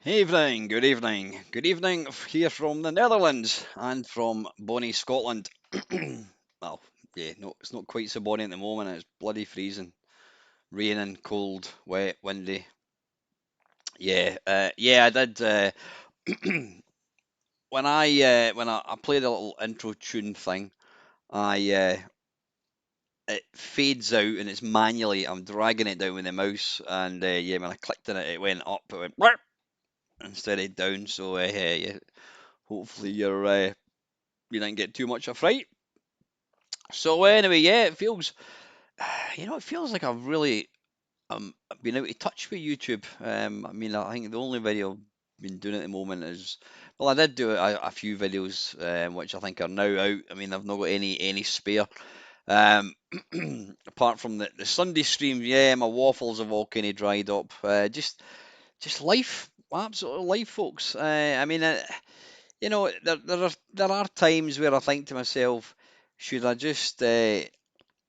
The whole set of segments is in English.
Good evening, good evening here from the Netherlands and from bonny Scotland. Well, yeah, no, it's not quite so bonny at the moment. It's bloody freezing, raining, cold, wet, windy. Yeah, I did. When I played a little intro tune thing, I it fades out and it's manually. I'm dragging it down with the mouse, and yeah, when I clicked on it, it went up. It went "Burp," instead of down. So yeah, hopefully you didn't get too much of a fright. So anyway, yeah, it feels, it feels like I've really been out of touch with YouTube. I mean, I think the only video I've been doing at the moment is, well, I did do a few videos, which I think are now out. I mean, I've not got any spare. Um, apart from the Sunday stream, yeah, my waffles have all kind of dried up. Just life, absolute life, folks. I mean, there are times where I think to myself, should I just uh,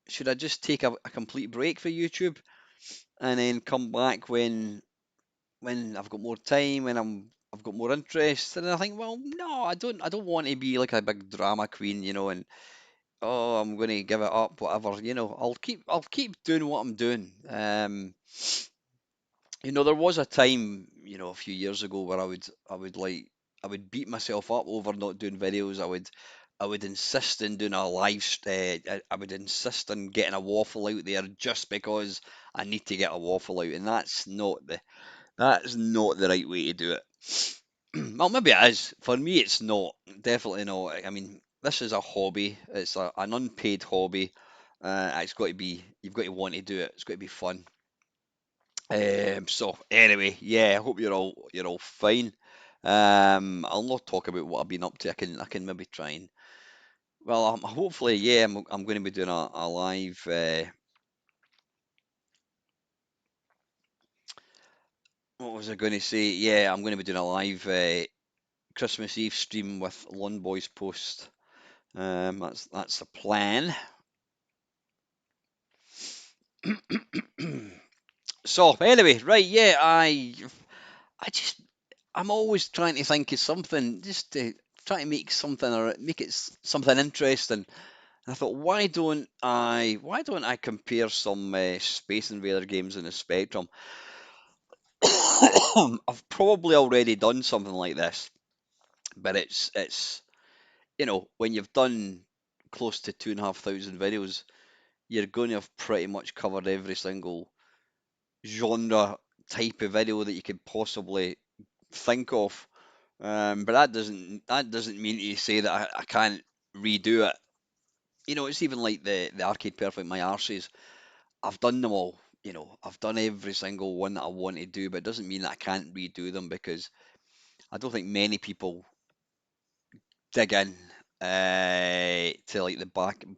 should I just take a complete break for YouTube and then come back when I've got more time, when I've got more interest? And I think, well, no, I don't want to be like a big drama queen, and oh, I'm going to give it up, whatever. I'll keep doing what I'm doing. There was a time, a few years ago where I would beat myself up over not doing videos. I would insist on doing a I would insist on getting a waffle out there just because I need to get a waffle out, and that's not the right way to do it. Well, maybe it is. For me, it's not. Definitely not. I mean, this is a hobby. It's an unpaid hobby. It's got to be. You've got to want to do it. It's got to be fun. So anyway, yeah, I hope you're all fine. I'll not talk about what I've been up to. I can maybe try and, well, hopefully, yeah, I'm going to be doing a live. What was I going to say? Yeah, I'm going to be doing a live Christmas Eve stream with Lone Boys Post. That's the plan. So anyway, right, yeah, I just I'm always trying to think of something just to try to make something or make it something interesting. And I thought, why don't I compare some Space Invader games in the Spectrum? I've probably already done something like this, but it's when you've done close to 2,500 videos, you're going to have pretty much covered every single genre type of video that you could possibly think of. But that doesn't mean to say that I can't redo it. It's even like the Arcade Perfect My Arses. I've done them all. I've done every single one that I want to do, but it doesn't mean that I can't redo them because I don't think many people dig in to like the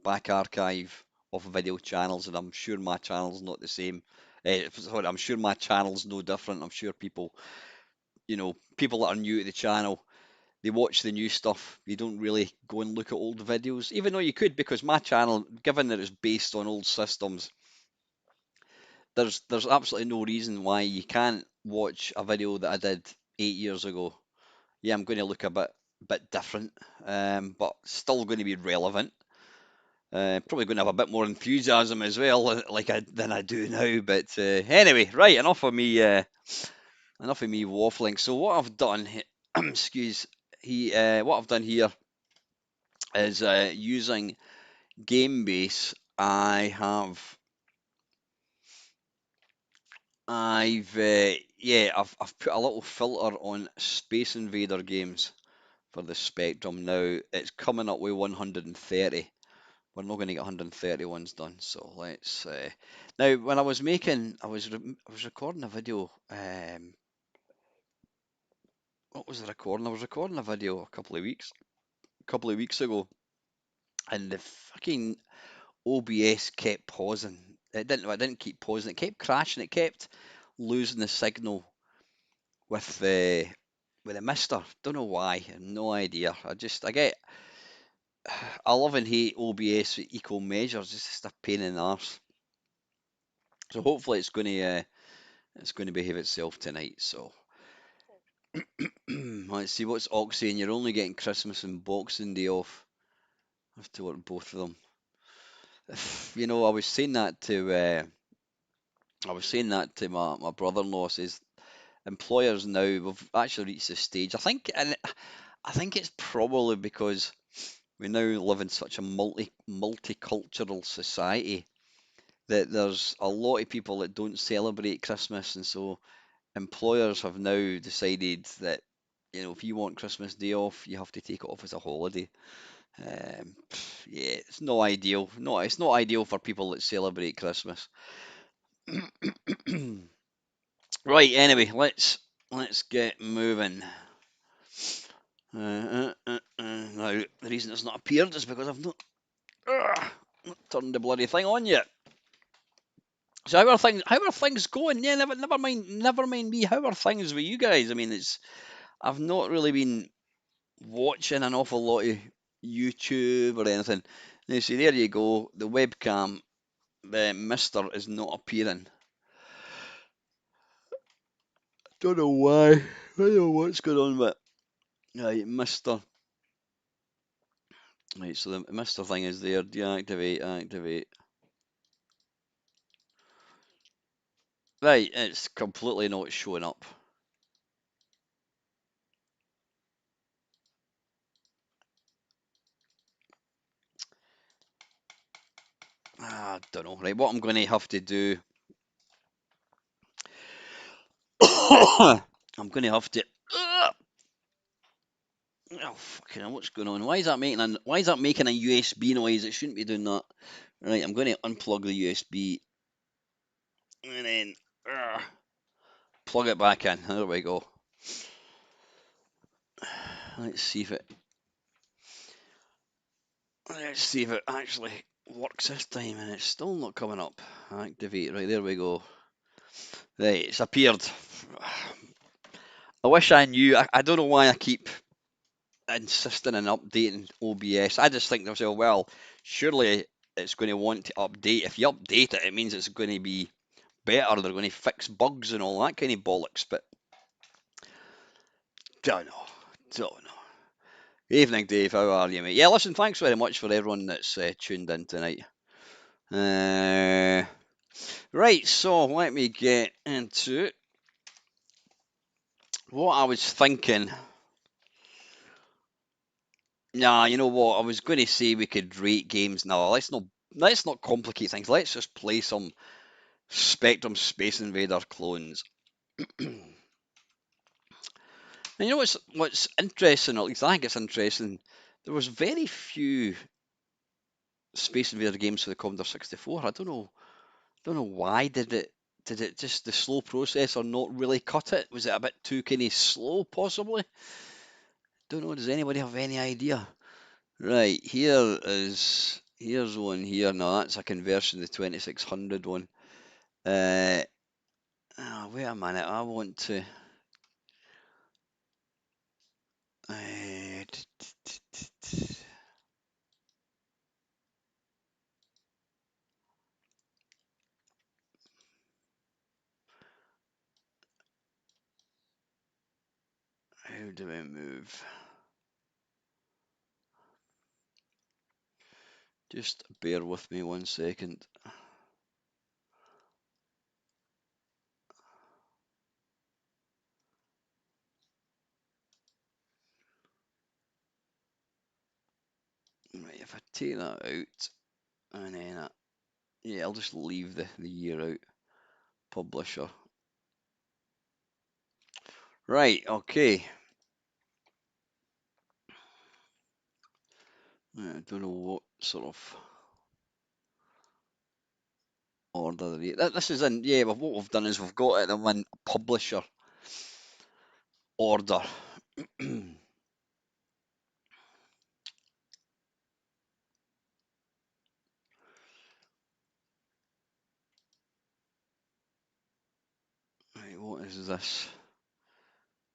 back archive of video channels, and I'm sure my channel's not the same. Sorry, I'm sure my channel's no different. I'm sure people that are new to the channel, they watch the new stuff. They don't really go and look at old videos, even though you could, because my channel, given that it's based on old systems, there's absolutely no reason why you can't watch a video that I did 8 years ago. Yeah, I'm going to look a bit different, but still going to be relevant. Probably going to have a bit more enthusiasm as well, than I do now. But anyway, right, enough of me waffling. So what I've done, excuse, what I've done here is using Gamebase. I've put a little filter on Space Invader games for the Spectrum. Now it's coming up with 130. We're not going to get 130 ones done, so let's. Now, when I was recording a video. What was I recording? I was recording a video a couple of weeks ago, and the fucking OBS kept pausing. It didn't keep pausing. It kept crashing. It kept losing the signal with the Mister. Don't know why. No idea. I love and hate OBS with equal measures. It's just a pain in the arse. So hopefully it's going to behave itself tonight. So Let's see what's Ox saying. You're only getting Christmas and Boxing Day off. I have to work both of them. You know, I was saying that to my brother-in-law. Says employers now we've actually reached this stage. I think it's probably because we now live in such a multicultural society that there's a lot of people that don't celebrate Christmas, and so employers have now decided that if you want Christmas Day off, you have to take it off as a holiday. Yeah, it's not ideal. No, it's not ideal for people that celebrate Christmas. Right. Anyway, let's get moving. Now, the reason it's not appeared is because I've not turned the bloody thing on yet. So how are things? How are things going? Yeah, never mind me. How are things with you guys? I mean, I've not really been watching an awful lot of YouTube or anything. Now, see, there you go. The webcam, the Mister is not appearing. Don't know why. I don't know what's going on with it. Right, Mister. Right, so the Mister thing is there. Deactivate, activate. Right, it's completely not showing up. I don't know. Right, what I'm going to have to do. I'm going to have to. Oh fucking hell, what's going on? Why is that making a USB noise? It shouldn't be doing that. Right, I'm going to unplug the USB and then plug it back in. There we go. Let's see if it. Let's see if it actually works this time, and it's still not coming up. Activate. Right, there we go. Right, it's appeared. I wish I knew. I don't know why I keep insisting on updating OBS. I just think to myself, well, surely it's going to want to update. If you update it, it means it's going to be better. They're going to fix bugs and all that kind of bollocks. But don't know. Don't know. Evening, Dave. How are you, mate? Yeah, listen, thanks very much for everyone that's tuned in tonight. Right, so let me get into what I was thinking. Nah, you know what? I was going to say we could rate games. No, let's not complicate things. Let's just play some Spectrum Space Invader clones. And you know what's interesting, or at least I think it's interesting, there was very few Space Invader games for the Commodore 64. I don't know why did it just the slow processor not really cut it? Was it a bit too kind of slow possibly? Don't know, does anybody have any idea? Right, here's one here. No, that's a conversion of the 2600 one. Wait a minute, I want to how do I move? Just bear with me 1 second. Right, if I take that out, and then yeah, I'll just leave the year out. Publisher. Right, okay. I don't know what sort of order. This is in, yeah, but what we've done is we've got it in publisher order. Right, what is this?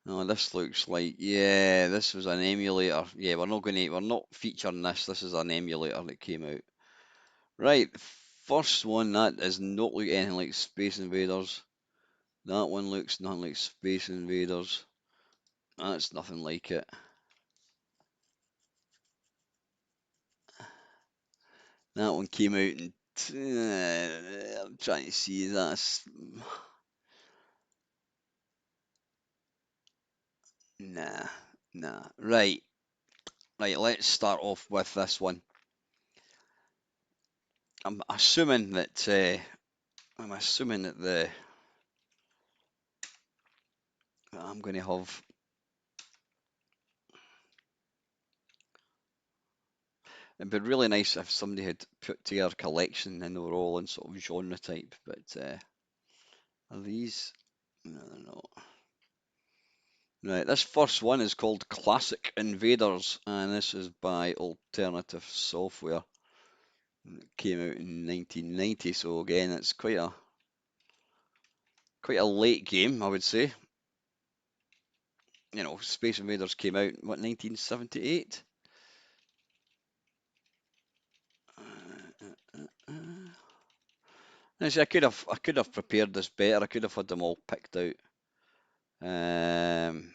No, this looks like, yeah, this was an emulator. Yeah, we're not featuring this. This is an emulator that came out. Right, first one that does not look anything like Space Invaders. That one looks nothing like Space Invaders. That's nothing like it. That one came out in. I'm trying to see. That's. Nah, nah. Right, right. Let's start off with this one. I'm assuming that. I'm assuming that the. I'm going to have. It'd be really nice if somebody had put together a collection and they were all in sort of genre type. But are these? No, they're not. Right, this first one is called Classic Invaders, and this is by Alternative Software. It came out in 1990, so again, it's quite a late game, I would say. You know, Space Invaders came out what 1978. Actually, I could have prepared this better. I could have had them all picked out. Um,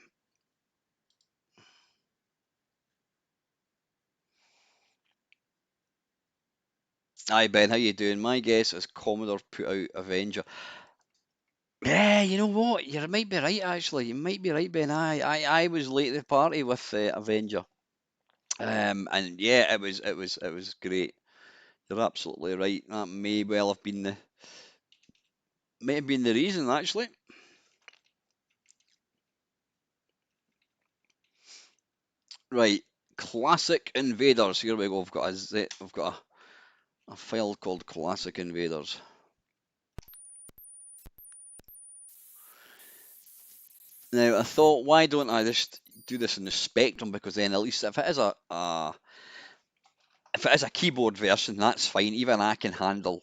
Hi Ben, how you doing? My guess is Commodore put out Avenger. Yeah, you know what? You might be right actually. You might be right, Ben. I was late to the party with Avenger. And yeah, it was great. You're absolutely right. That may have been the reason actually. Right, Classic Invaders. Here we go. I've got a file called Classic Invaders. Now I thought, why don't I just do this in the Spectrum? Because then at least if it is a keyboard version, that's fine. Even I can handle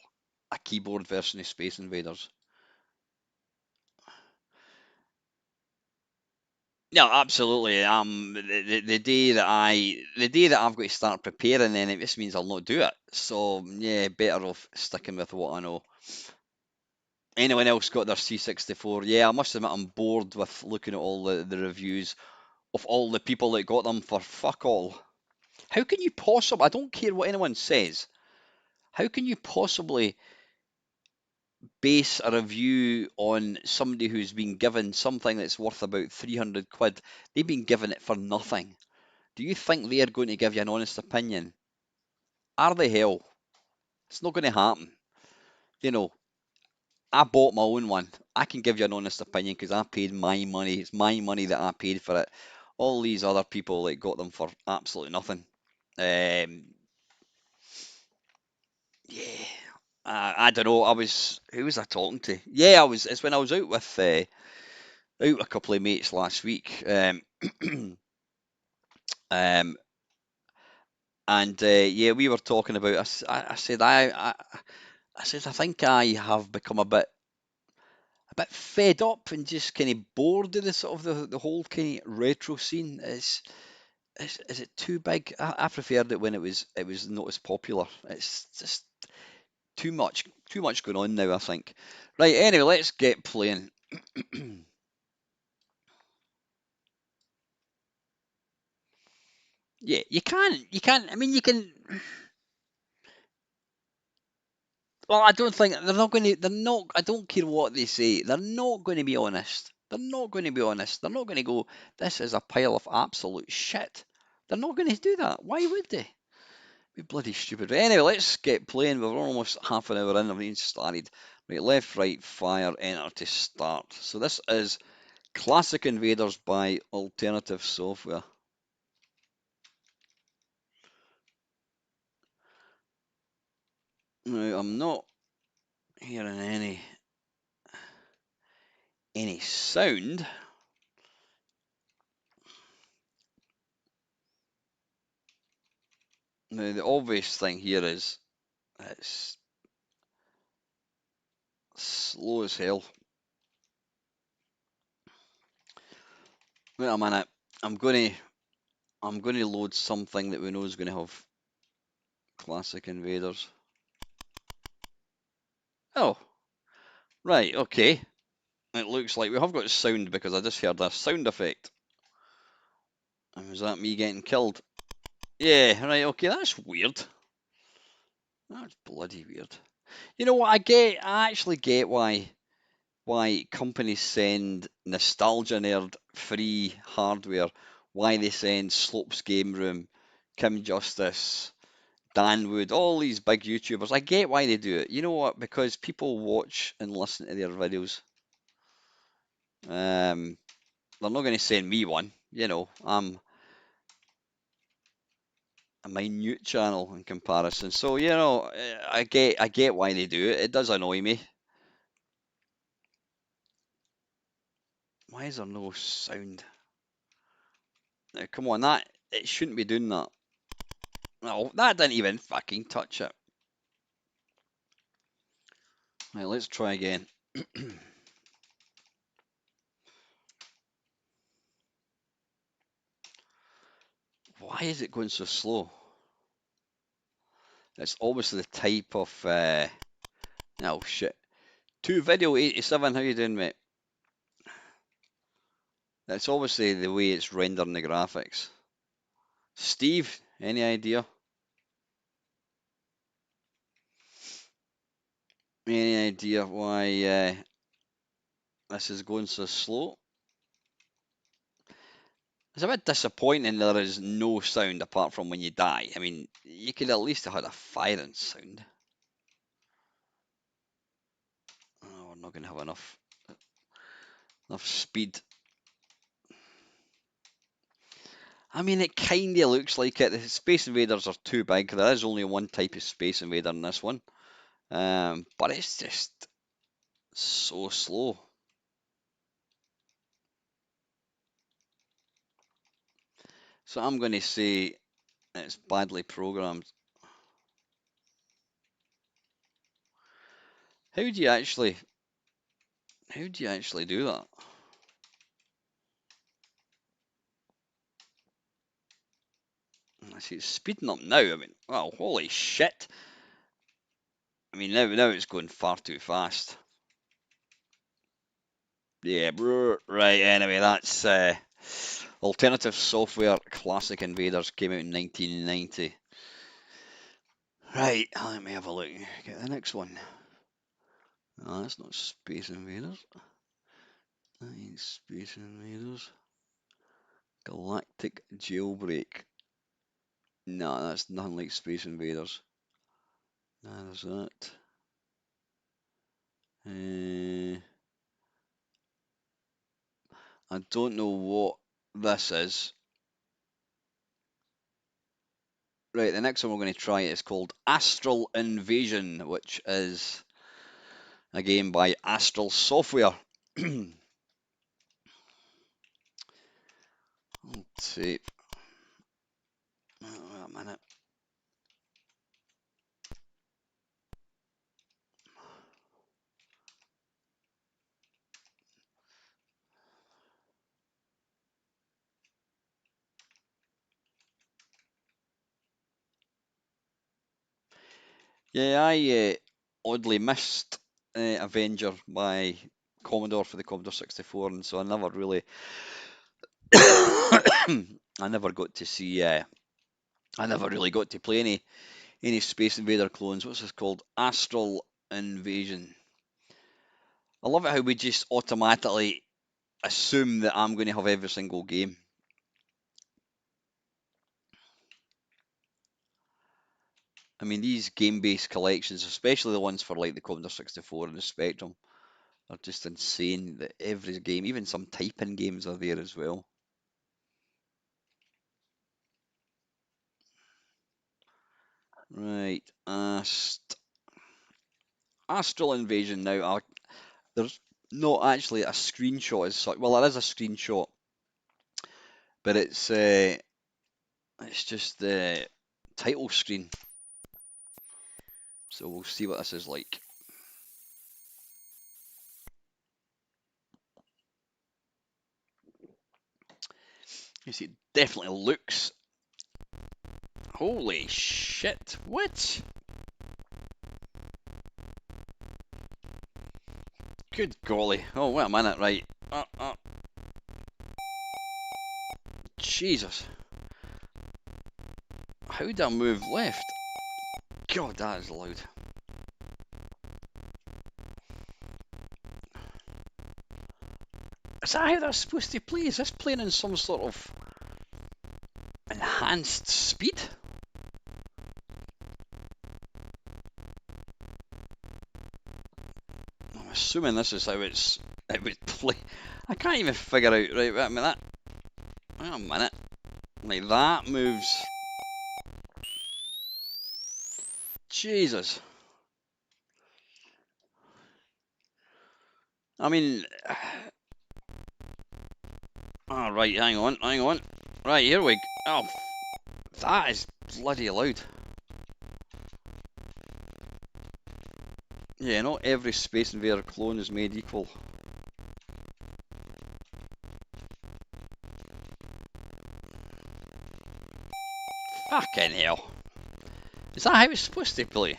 a keyboard version of Space Invaders. Yeah, absolutely. The day that I've got to start preparing, then it just means I'll not do it. So yeah, better off sticking with what I know. Anyone else got their C64? Yeah, I must admit I'm bored with looking at all the reviews of all the people that got them for fuck all. How can you possibly? I don't care what anyone says. How can you possibly base a review on somebody who's been given something that's worth about 300 quid? They've been given it for nothing. Do you think they're going to give you an honest opinion? Are they hell? It's not going to happen. You know, I bought my own one. I can give you an honest opinion because I paid my money. It's my money that I paid for it. All these other people that got them for absolutely nothing. Yeah, I don't know. Who was I talking to? Yeah, It's when I was out with a couple of mates last week. Um, and yeah, we were talking about. I said I said I think I have become a bit fed up and just kind of bored of the sort of the whole kind of retro scene. Is it too big? I preferred it when it was not as popular. It's just too much going on now, I think. Right, anyway, let's get playing. Yeah, you can. I mean, you can. Well, I don't think they're not going to. They're not. I don't care what they say. They're not going to be honest. They're not going to be honest. They're not going to go. This is a pile of absolute shit. They're not going to do that. Why would they? Be bloody stupid. Anyway, let's get playing. We're almost half an hour in. I've even started. Right, left, right, fire, enter to start. So this is Classic Invaders by Alternative Software. Now, I'm not hearing any sound. Now, the obvious thing here is it's slow as hell. Wait a minute. I'm gonna I'm gonna load something that we know is gonna have Classic Invaders. Oh, right, okay. It looks like we have got sound because I just heard a sound effect. Was that me getting killed? Yeah, right, okay, that's weird. That's bloody weird. You know what, I actually get why companies send Nostalgia Nerd free hardware, why they send Slopes Game Room, Kim Justice, Dan Wood, all these big YouTubers. I get why they do it. You know what? Because people watch and listen to their videos. They're not going to send me one. You know, I'm a minute channel in comparison. So you know, I get why they do it. It does annoy me. Why is there no sound? Now, come on, that it shouldn't be doing that. No, that didn't even fucking touch it. Right, let's try again. Why is it going so slow? It's obviously the type of. Oh shit. 2Video87, how you doing, mate? That's obviously the way it's rendering the graphics. Steve, any idea? Any idea why this is going so slow? It's a bit disappointing there is no sound apart from when you die. I mean, you could at least have had a firing sound. Oh, we're not going to have enough speed. I mean, it kind of looks like it. The Space Invaders are too big. There is only one type of Space Invader in this one. But it's just so slow. So I'm going to say it's badly programmed. How do you actually do that? I see it's speeding up now. I mean, well, holy shit. I mean, now it's going far too fast. Yeah, right. Anyway, that's Alternative Software Classic Invaders came out in 1990. Right, let me have a look. Get the next one. No, that's not Space Invaders. That ain't Space Invaders. Galactic Jailbreak. No, that's nothing like Space Invaders. Nah, there's that. I don't know what this is. Right, the next one we're going to try is called Astral Invasion, which is a game by Astral Software. Tape. Oh, wait a minute. Yeah, I oddly missed Avenger by Commodore for the Commodore 64, and so I never really, I never got to see, I never really got to play any Space Invader clones. What's this called? Astral Invasion. I love it how we just automatically assume that I'm going to have every single game. I mean, these game-based collections, especially the ones for like the Commodore 64 and the Spectrum, are just insane. That every game, even some typing games, are there as well. Right, Astral Invasion. Now, there's not actually a screenshot as such. Well, there is a screenshot, but it's just the title screen. So we'll see what this is like. You see, it definitely looks. Holy shit! What? Good golly! Oh, wait a minute! Right. Jesus. How did I move left? God, that is loud. Is that how that's supposed to play? Is this playing in some sort of enhanced speed? I'm assuming this is how it would play. I can't even figure out, right, wait a minute. Wait a minute. Like that moves. Jesus. I mean, oh, right, hang on, hang on. Right, here we go. Oh, that is bloody loud. Yeah, not every Space Invader clone is made equal. Fucking hell. Is that how it's supposed to play?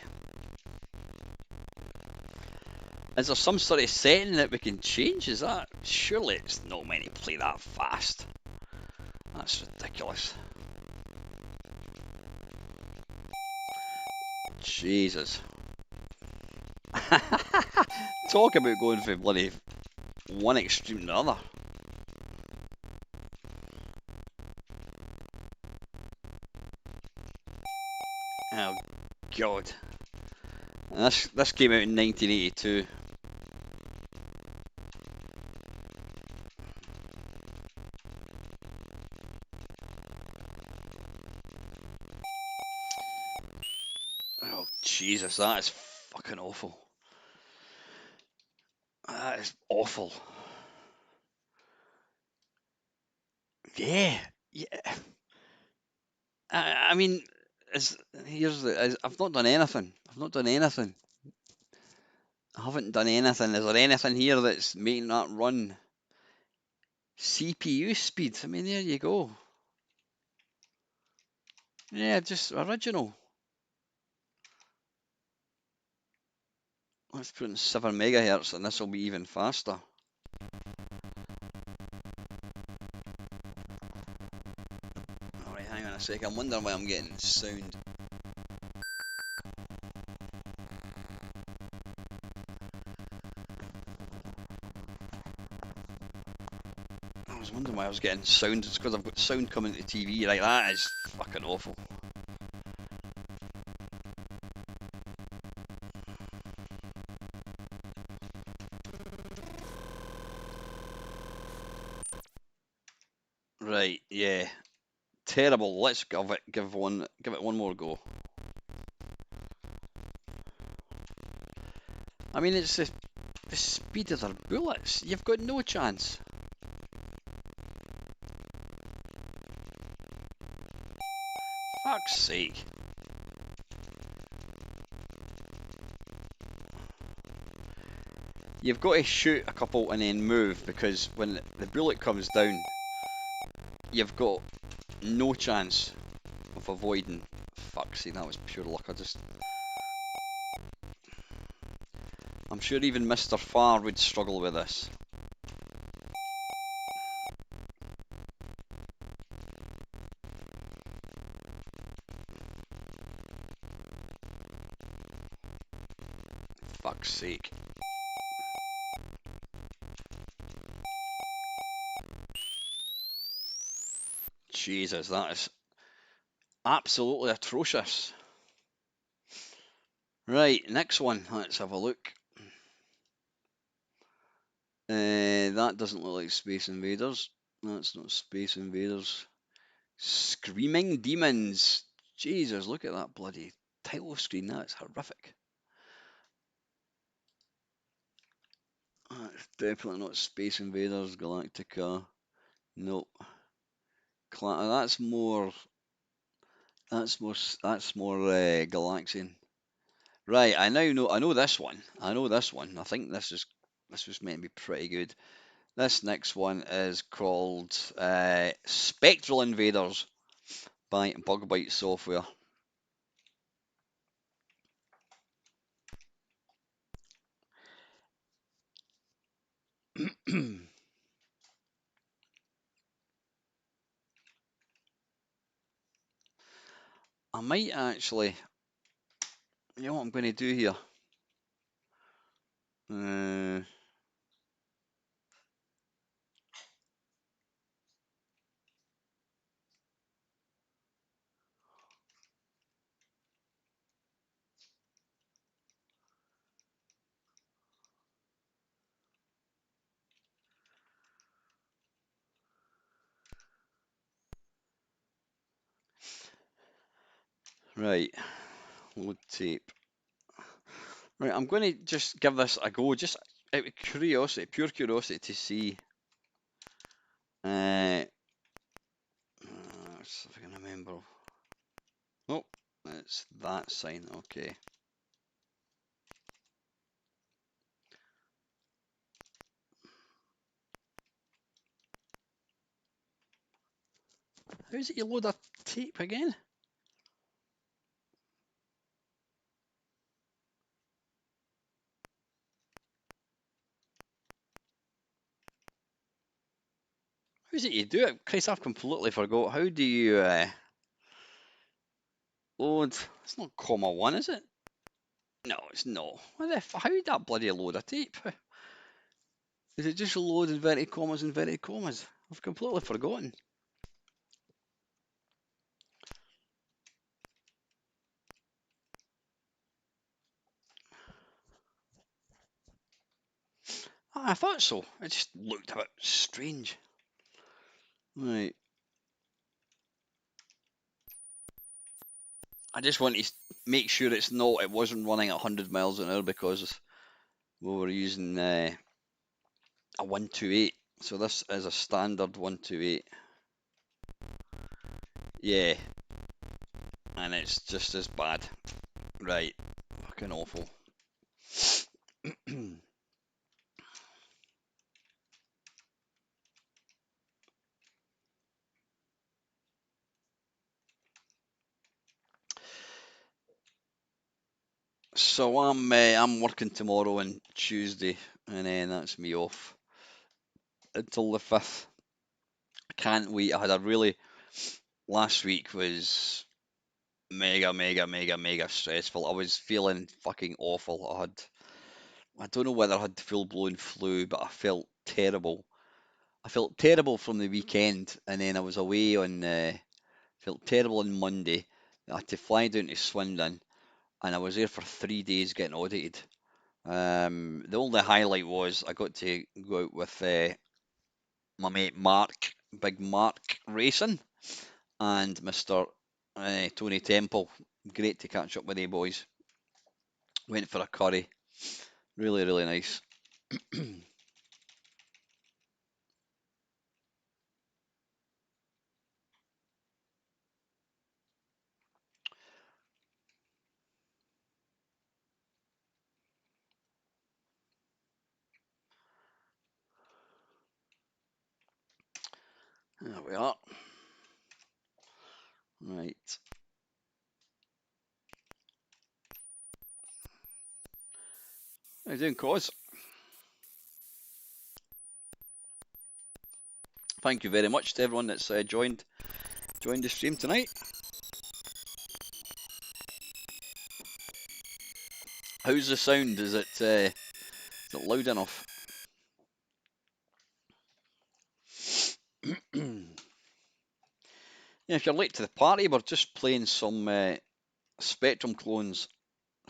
Is there some sort of setting that we can change? Is that? Surely it's not meant to play that fast. That's ridiculous. Jesus. Talk about going from bloody one extreme to the other. Oh God. And this came out in 1982. Oh Jesus, that is fucking awful. That is awful. Yeah, yeah. I mean, I've not done anything. I've not done anything. I haven't done anything. Is there anything here that's making that run CPU speed? I mean, there you go. Yeah, just original. Let's put in 7 megahertz and this will be even faster. Alright, hang on a sec. I'm wondering why I'm getting sound. I was wondering why I was getting sound. It's because I've got sound coming to the TV. Like, that is fucking awful. Right, yeah. Terrible. Let's give it one more go. I mean, it's the speed of their bullets. You've got no chance. Fuck's sake. You've got to shoot a couple and then move, because when the bullet comes down, you've got no chance of avoiding. Fuck's sake, that was pure luck. I'm sure even Mr. Farr would struggle with this. Fuck's sake. Jesus, that is absolutely atrocious. Right, next one. Let's have a look. That doesn't look like Space Invaders. That's not Space Invaders. Screaming Demons. Jesus, look at that bloody title screen. That's horrific. That's definitely not Space Invaders, Galactica. Nope. That's more. That's more Galaxian. Right, I now know. I know this one. I know this one. I think this was meant to be pretty good. This next one is called Spectral Invaders by Bug Bite Software. might actually. You know what I'm going to do here? Right, load tape. Right, I'm going to just give this a go, just out of curiosity, pure curiosity, to see. Let's see if I can remember. Oh, it's that sign. Okay. How is it you load a tape again? How is it you do it? Christ, I've completely forgot. How do you load? It's not comma one, is it? No, it's not. How did that bloody load a tape? Is it just load inverted commas, inverted commas? I've completely forgotten. Ah, I thought so. It just looked a bit strange. Right. I just want to make sure it wasn't running at 100 miles an hour because we were using a 128. So this is a standard 128. Yeah, and it's just as bad. Right. Fucking awful. So I'm working tomorrow and Tuesday, and then that's me off until the 5th. I can't wait. I had a really last week was mega stressful. I was feeling fucking awful. I don't know whether I had full blown flu, but I felt terrible. I felt terrible from the weekend, and then I was away on felt terrible on Monday. I had to fly down to Swindon, and I was there for 3 days getting audited. The only highlight was I got to go out with my mate Mark, Big Mark Racing, and Mr. Tony Temple. Great to catch up with you boys. Went for a curry. Really, really nice. There we are. Right. How you doing, Cos? Thank you very much to everyone that's joined the stream tonight. How's the sound? Is it loud enough? Yeah, if you're late to the party, we're just playing some Spectrum clones.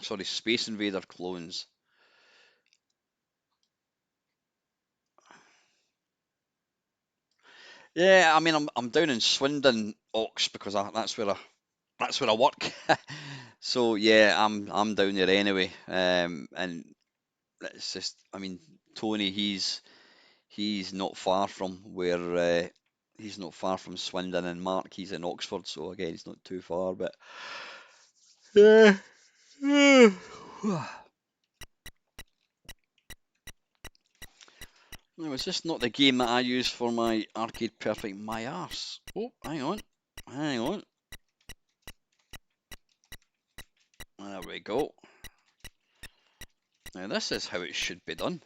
Sorry, Space Invader clones. Yeah, I mean, I'm down in Swindon, Ox, because that's where I work. So yeah, I'm down there anyway. And it's just, I mean, Tony, he's not far from where he's not far from Swindon, and Mark, he's in Oxford, so again, he's not too far, but yeah. No, is this not the game that I use for my Arcade Perfect my arse? Oh, hang on. There we go. Now this is how it should be done.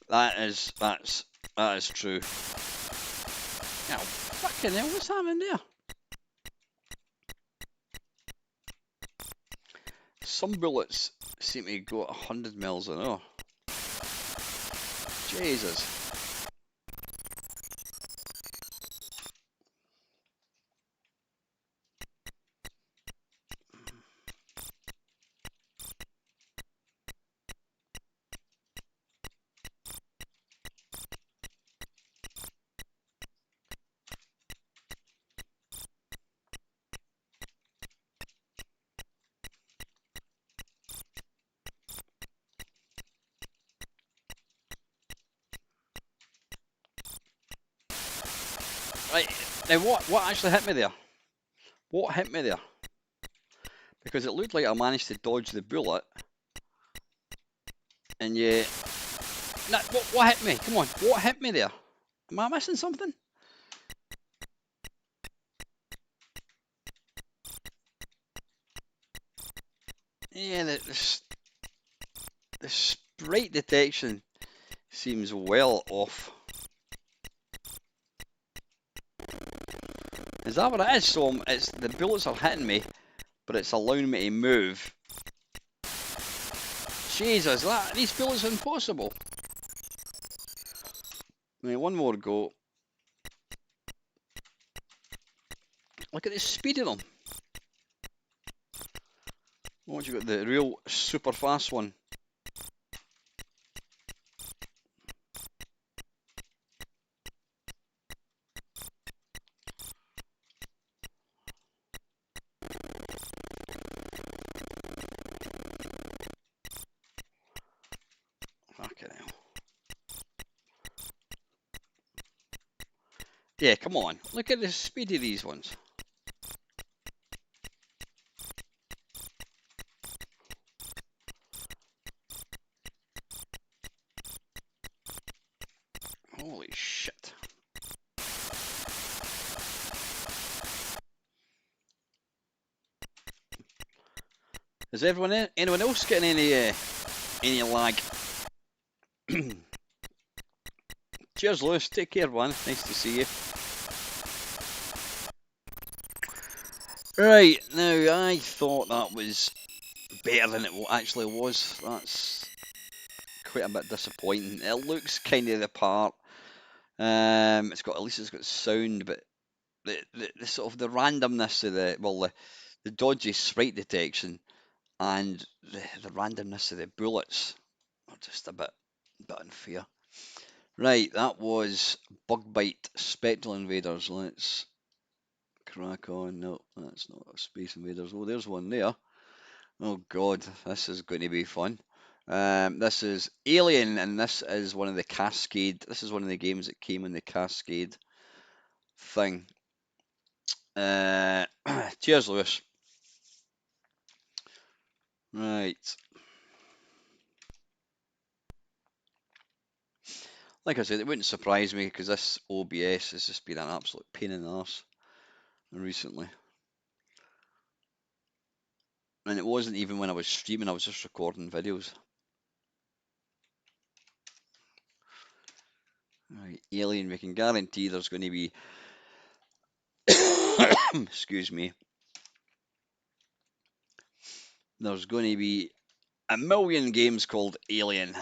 That is true. Now, fucking hell, what's happening there? Some bullets seem to go at 100 miles an hour. Jesus. Right, now what actually hit me there? What hit me there? Because it looked like I managed to dodge the bullet, and yeah, nah, what hit me? Come on, what hit me there? Am I missing something? Yeah, the sprite detection seems well off. Is that what it is? So it's the bullets are hitting me, but it's allowing me to move. Jesus, these bullets are impossible. Right, one more go. Look at the speed of them. What you got? The real super fast one. Fucking hell. Yeah, come on. Look at the speed of these ones. Holy shit. Is anyone else getting any lag? Cheers, Lewis. Take care, man. Nice to see you. Right, now I thought that was better than it actually was. That's quite a bit disappointing. It looks kind of the part. It's got, at least it's got sound, but the sort of the randomness of the dodgy sprite detection and the randomness of the bullets are just a bit unfair. Right, that was Bug Bite Spectral Invaders. Let's crack on. No, that's not Space Invaders. Oh, there's one there. Oh God, this is going to be fun. This is Alien, and this is one of the Cascade. This is one of the games that came in the Cascade thing. Cheers, Lewis. Right. Like I said, it wouldn't surprise me because this OBS has just been an absolute pain in the arse recently. And it wasn't even when I was streaming, I was just recording videos. Right, Alien, we can guarantee there's going to be, excuse me, there's going to be a million games called Alien.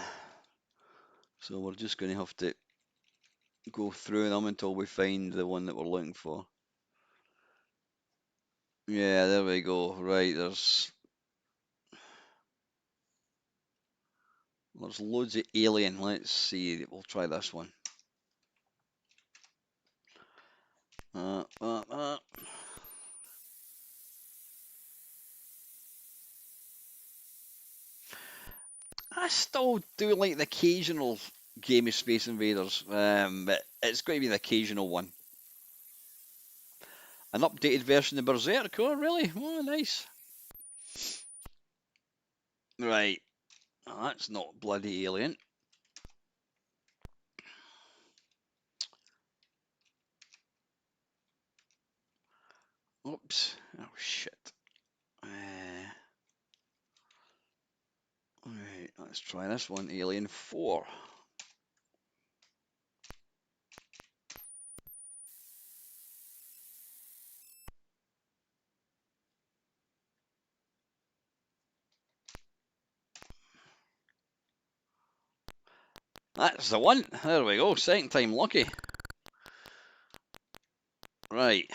So we're just going to have to go through them until we find the one that we're looking for. Yeah, there we go. Right, there's loads of Alien. Let's see. We'll try this one. I still do like the occasional game of Space Invaders, but it's going to be the occasional one. An updated version of Berserk. Oh, really? Oh, nice. Right. Oh, that's not bloody Alien. Oops. Oh, shit. Right, Let's try this one, Alien 4. That's the one. There we go. Second time lucky. Right.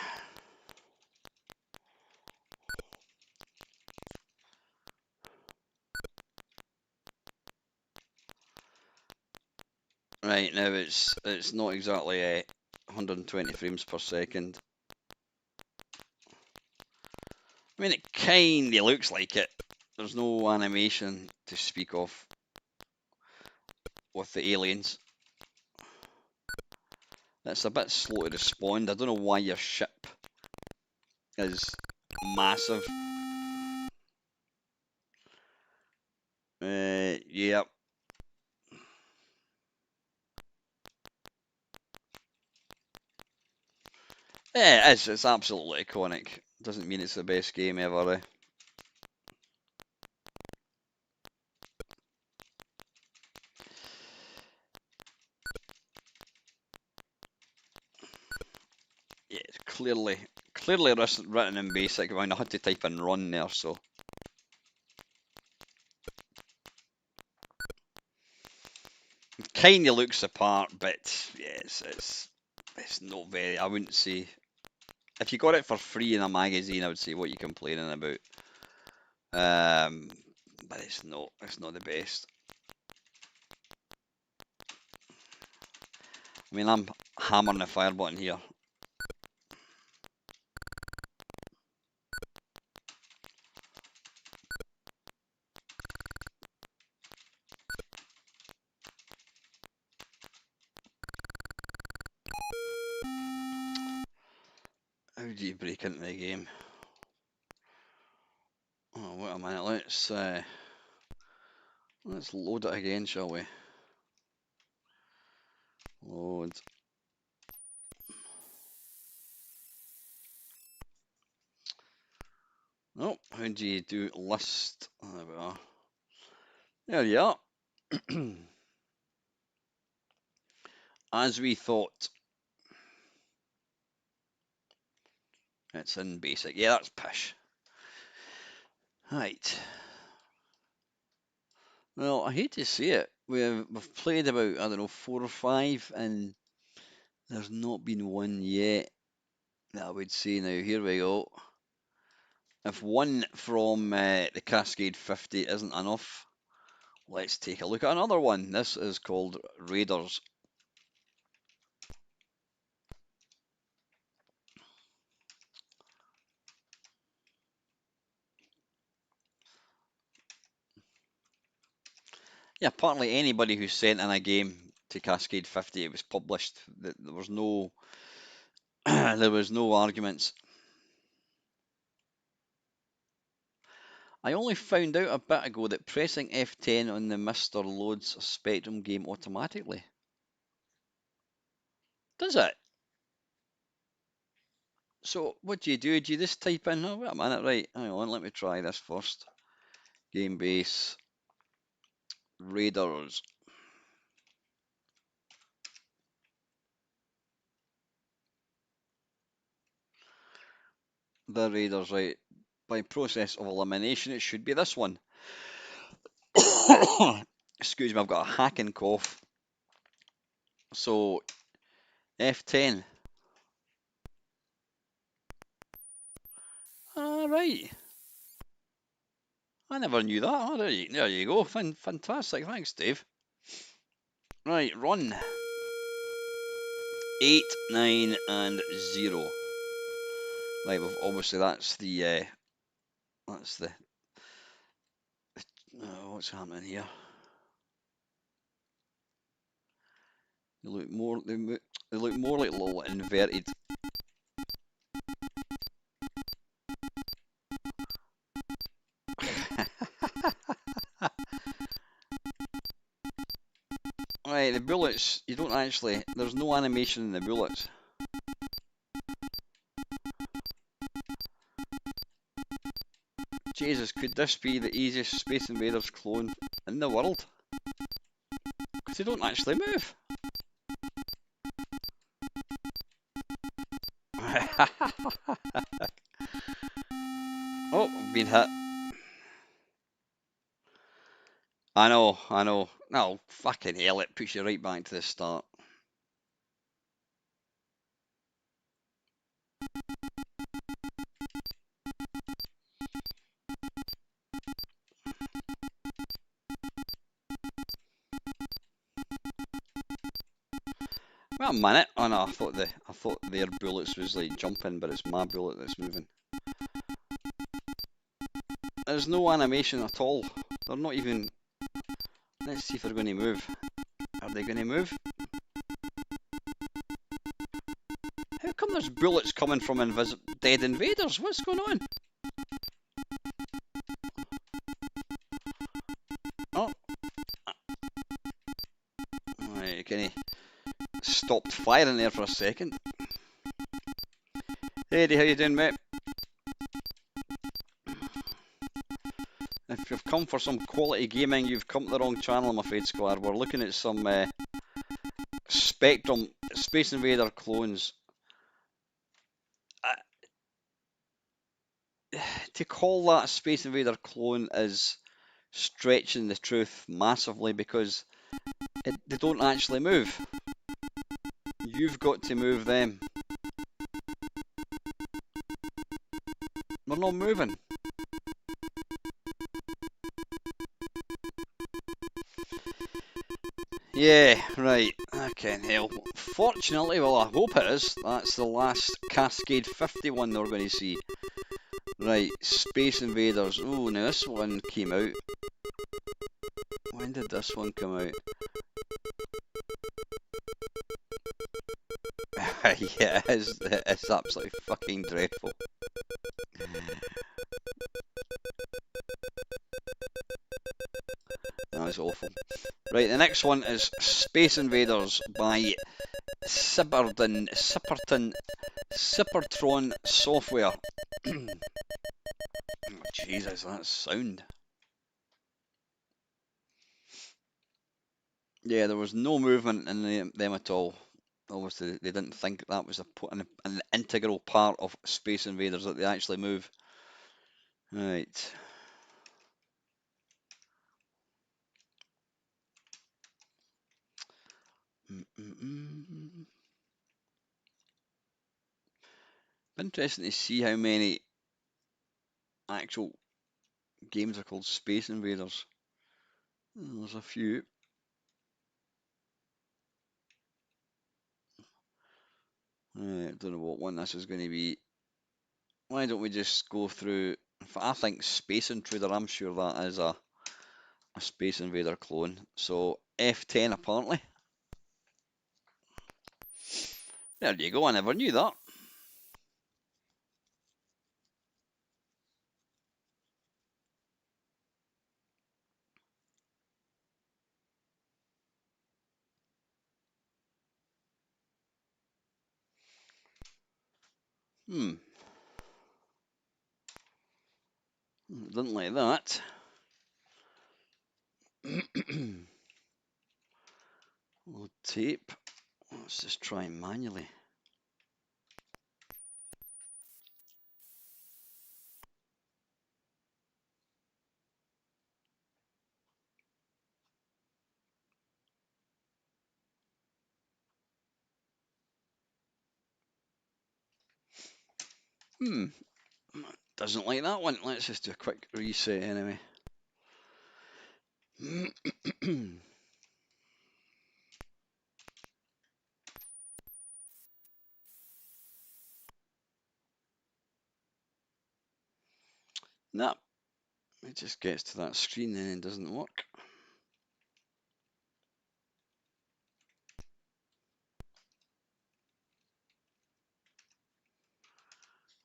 Right, now it's not exactly 120 frames per second. I mean, it kinda looks like it. There's no animation to speak of with the aliens. It's a bit slow to respond. I don't know why your ship is massive. Yeah. Yeah, it is. It's absolutely iconic. Doesn't mean it's the best game ever. Yeah, it's clearly written in BASIC. I had to type in run there, so. It kinda looks the part, but yeah, it's not very. I wouldn't say. If you got it for free in a magazine, I would say what you're complaining about. But it's not the best. I mean, I'm hammering the fire button here. How do you break into the game? Oh, wait a minute. Let's load it again, shall we? Load. Oh, how do you do list? There we are. There you are. As we thought. It's in basic. Yeah, that's pish. Right. Well, I hate to say it. We've played about, I don't know, 4 or 5, and there's not been one yet that I would say now. Here we go. If one from the Cascade 50 isn't enough, let's take a look at another one. This is called Raiders. Yeah, apparently anybody who sent in a game to Cascade 50, it was published. There was no, there was no arguments. I only found out a bit ago that pressing F10 on the Mister loads a Spectrum game automatically. Does it? So what do you do? Do you just type in? Oh, wait a minute, right? Hang on, let me try this first. Game base Raiders. The Raiders, right? By process of elimination, it should be this one. Excuse me, I've got a hacking cough. So F10. All right. I never knew that. Oh, there you go. Fantastic. Thanks, Dave. Right, run. 8, 9, and 0. Right, well, obviously that's the what's happening here? They look more like little inverted. Right, the bullets, you don't actually, there's no animation in the bullets. Jesus, could this be the easiest Space Invaders clone in the world. Because they don't actually move. Oh, been hit. I know. No, fucking hell, it puts you right back to the start. Wait a minute. Oh no, I thought their bullets was like jumping, but it's my bullet that's moving. There's no animation at all. They're not even. Let's see if they're going to move. Are they going to move? How come there's bullets coming from dead invaders? What's going on? Oh, right, kind of stopped firing there for a second. Hey Eddie, how you doing, mate? If you've come for some quality gaming, you've come to the wrong channel, I'm afraid, Squire. We're looking at some Spectrum Space Invader clones. To call that a Space Invader clone is stretching the truth massively because they don't actually move. You've got to move them. They're not moving. Yeah, right. I can't help. Fortunately, well, I hope it is. That's the last Cascade 51 we're going to see. Right, Space Invaders. Oh, now this one came out. When did this one come out? Yeah, it's absolutely fucking dreadful. That was awful. Right, the next one is Space Invaders by Cybertron Software. Oh, Jesus, that sound. Yeah, there was no movement in them at all. Obviously, they didn't think that was an integral part of Space Invaders that they actually move. Right. Interesting to see how many actual games are called Space Invaders. There's a few. Right, I don't know what one this is going to be. Why don't we just go through? I think Space Intruder, I'm sure that is a Space Invader clone. So F10 apparently. There you go, I never knew that. Didn't like that. Load tape. Let's just try manually. Doesn't like that one. Let's just do a quick reset anyway. No, it just gets to that screen and it doesn't work.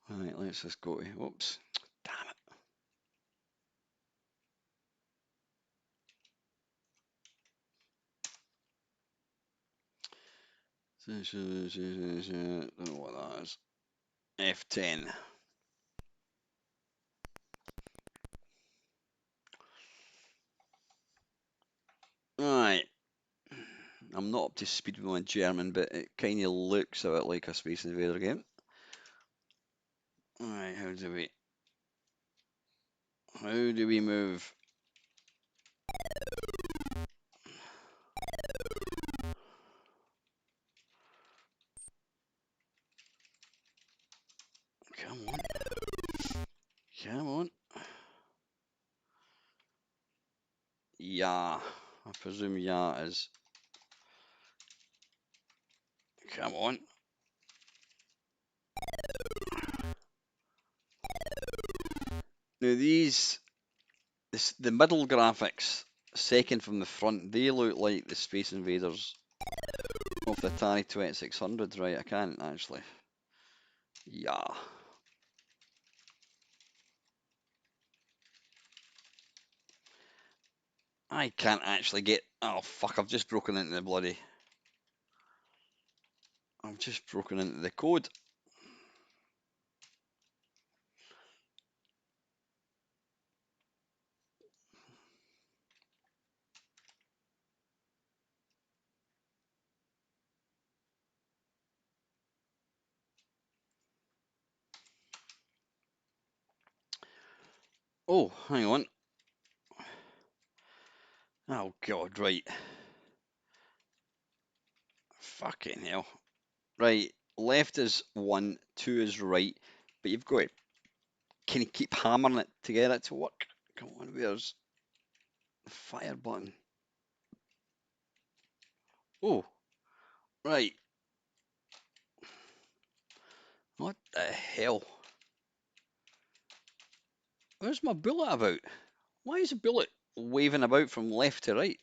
Right, let's just go to, whoops, damn it. Don't know what that is. F10. I'm not up to speed with my German, but it kind of looks a bit like a Space Invader game. Alright, how do we move? Come on. Come on. Yeah. I presume yeah is. Come on. Now the middle graphics, second from the front, they look like the Space Invaders of the Atari 2600, right? I can't actually. Yeah. I can't actually get. Oh fuck! I've just broken into the bloody. I've just broken into the code. Oh, hang on. Oh god, right. Fucking hell. Right. Left is one, two is right, but you've got to can you keep hammering it to get it to work? Come on, where's the fire button? Oh, right. What the hell? Where's my bullet about? Why is the bullet waving about from left to right?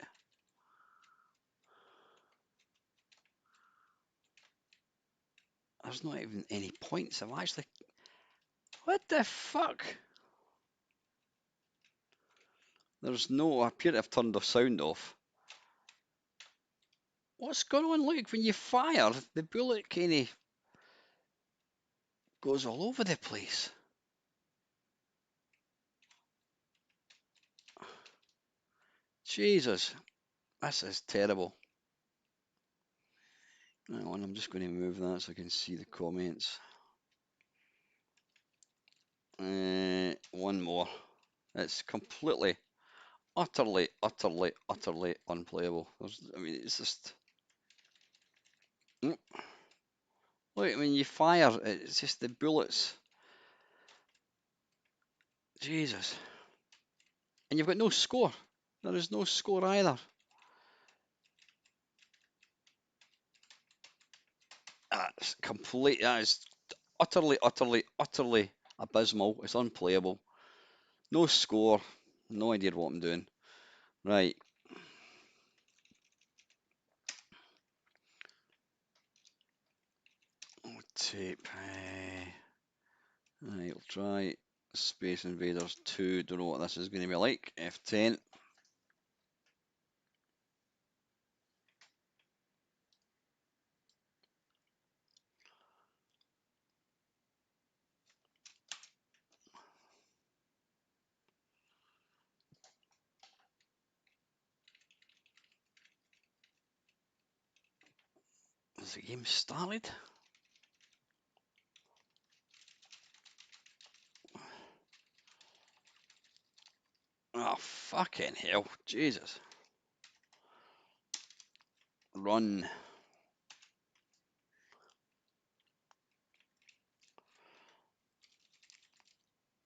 There's not even any points. I'm actually. What the fuck? There's no. I appear to have turned the sound off. What's going on? Look, when you fire, the bullet kind of goes all over the place. Jesus, this is terrible. Hang on, I'm just going to move that so I can see the comments. One more. It's completely, utterly, utterly, utterly unplayable. I mean, it's just. Mm. Look, when you fire, it's just the bullets. Jesus. And you've got no score. There is no score either. That's complete. That is utterly, utterly, utterly abysmal. It's unplayable. No score. No idea what I'm doing. Right. Tape. Right, I'll try Space Invaders 2. Don't know what this is going to be like. F10. Has the game started? Oh, fucking hell. Jesus. Run.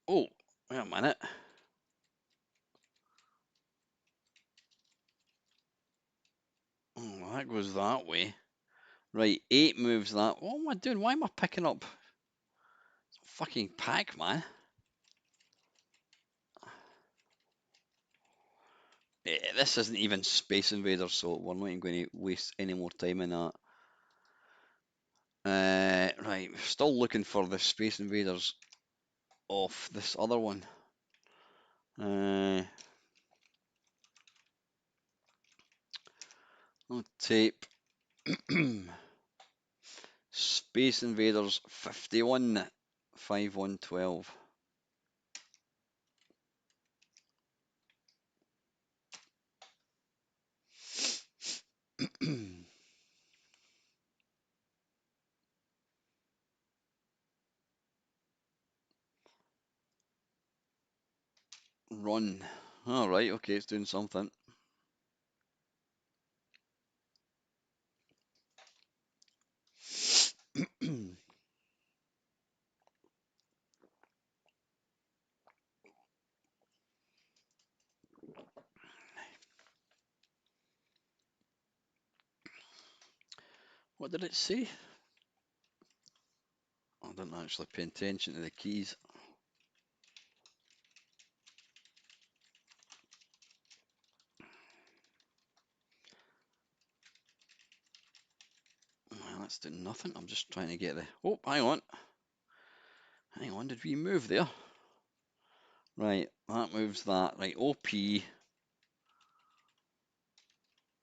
Oh, wait a minute. Oh, that goes that way. Right, 8 moves that. What am I doing? Why am I picking up fucking Pac-Man? This isn't even Space Invaders, so we're not even going to waste any more time in that. Right, still looking for the Space Invaders off this other one. No tape. Space Invaders 51, 5112. Run. All right, okay, it's doing something. What did it say? I didn't actually pay attention to the keys. Well, that's doing nothing. I'm just trying to get the. Oh, hang on. Hang on, did we move there? Right, that moves that. Right, OP.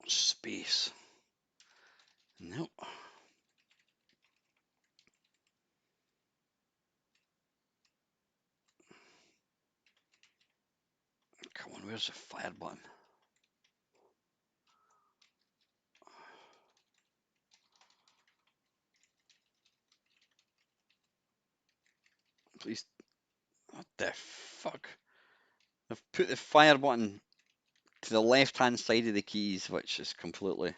Space. Nope. Come on, where's the fire button? Please. What the fuck? I've put the fire button to the left hand side of the keys, which is completely.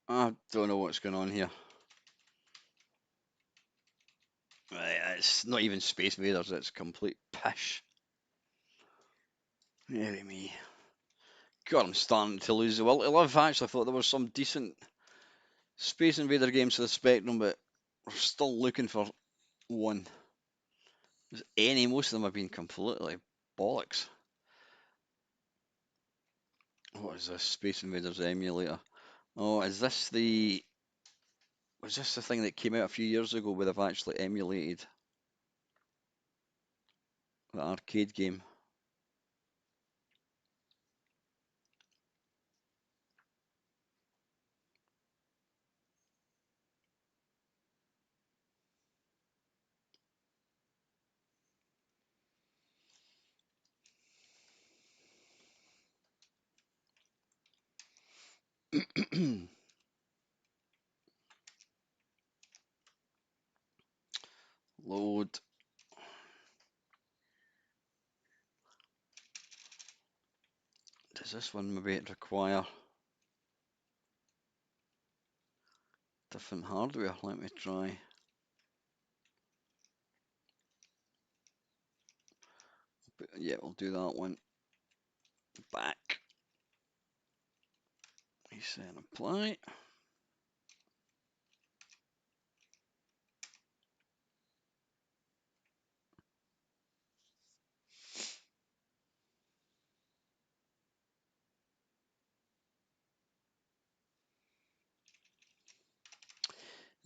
I don't know what's going on here. Right, it's not even Space Invaders, it's complete pish. Deary me. God, I'm starting to lose the will to live. I actually thought there was some decent Space Invader games for the Spectrum, but we're still looking for one. Most of them have been completely bollocks. What is this? Space Invaders emulator. Oh, was this the thing that came out a few years ago where they've actually emulated the arcade game? Load. Does this one maybe require different hardware? Let me try. Yeah, we'll do that one. Back. Reset and apply.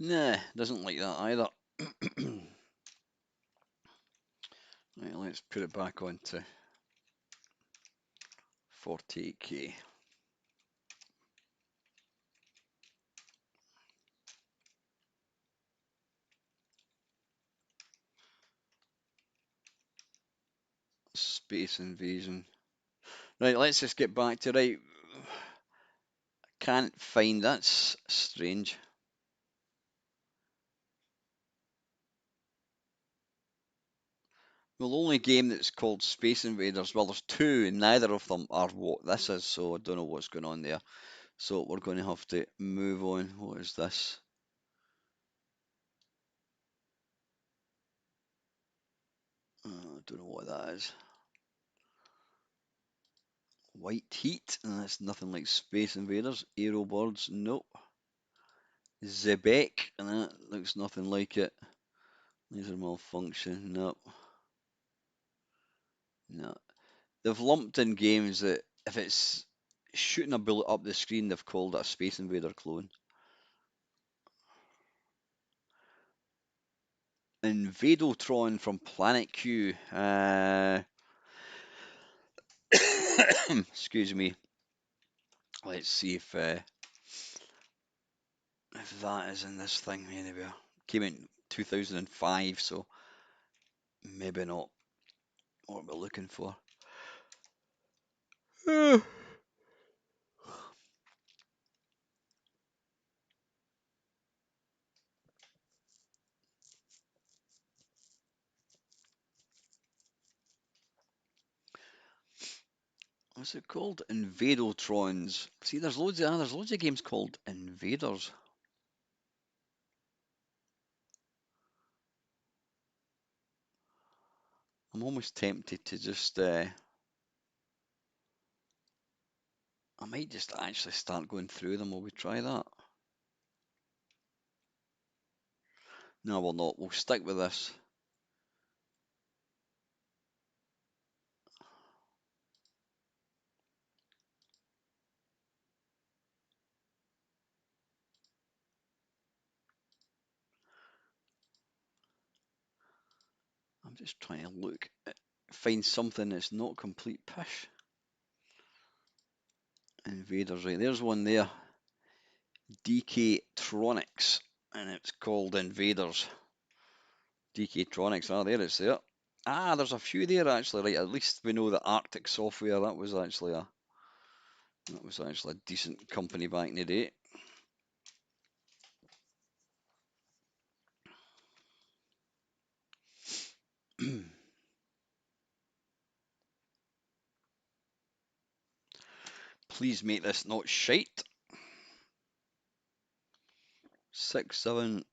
Nah, doesn't like that either. Right, let's put it back on to 48K. Space Invasion. Right, let's just get back to right. Can't find. That's strange. Well, the only game that's called Space Invaders, well, there's two, and neither of them are what this is, so I don't know what's going on there. So we're going to have to move on. What is this? I don't know what that is. White Heat, and that's nothing like Space Invaders. Aerobirds, nope. Zebek, and that looks nothing like it. These are malfunction, nope. No. They've lumped in games that if it's shooting a bullet up the screen, they've called it a Space Invader clone. Invadotron from Planet Q. Excuse me. Let's see if that is in this thing anyway. Came in 2005, so maybe not what we're looking for. What's it called? Invadotrons. See, there's loads of games called Invaders. I'm almost tempted to just I might just actually start going through them. Will we try that? No, we'll not. We'll stick with this. I'm just trying to find something that's not complete pish. Invaders, right? There's one there. DK Tronics, and it's called Invaders. DK Tronics. Ah, there it's there. Ah, there's a few there actually. Right, at least we know that Arctic Software. That was actually a decent company back in the day. Please make this not shite. 6, 7.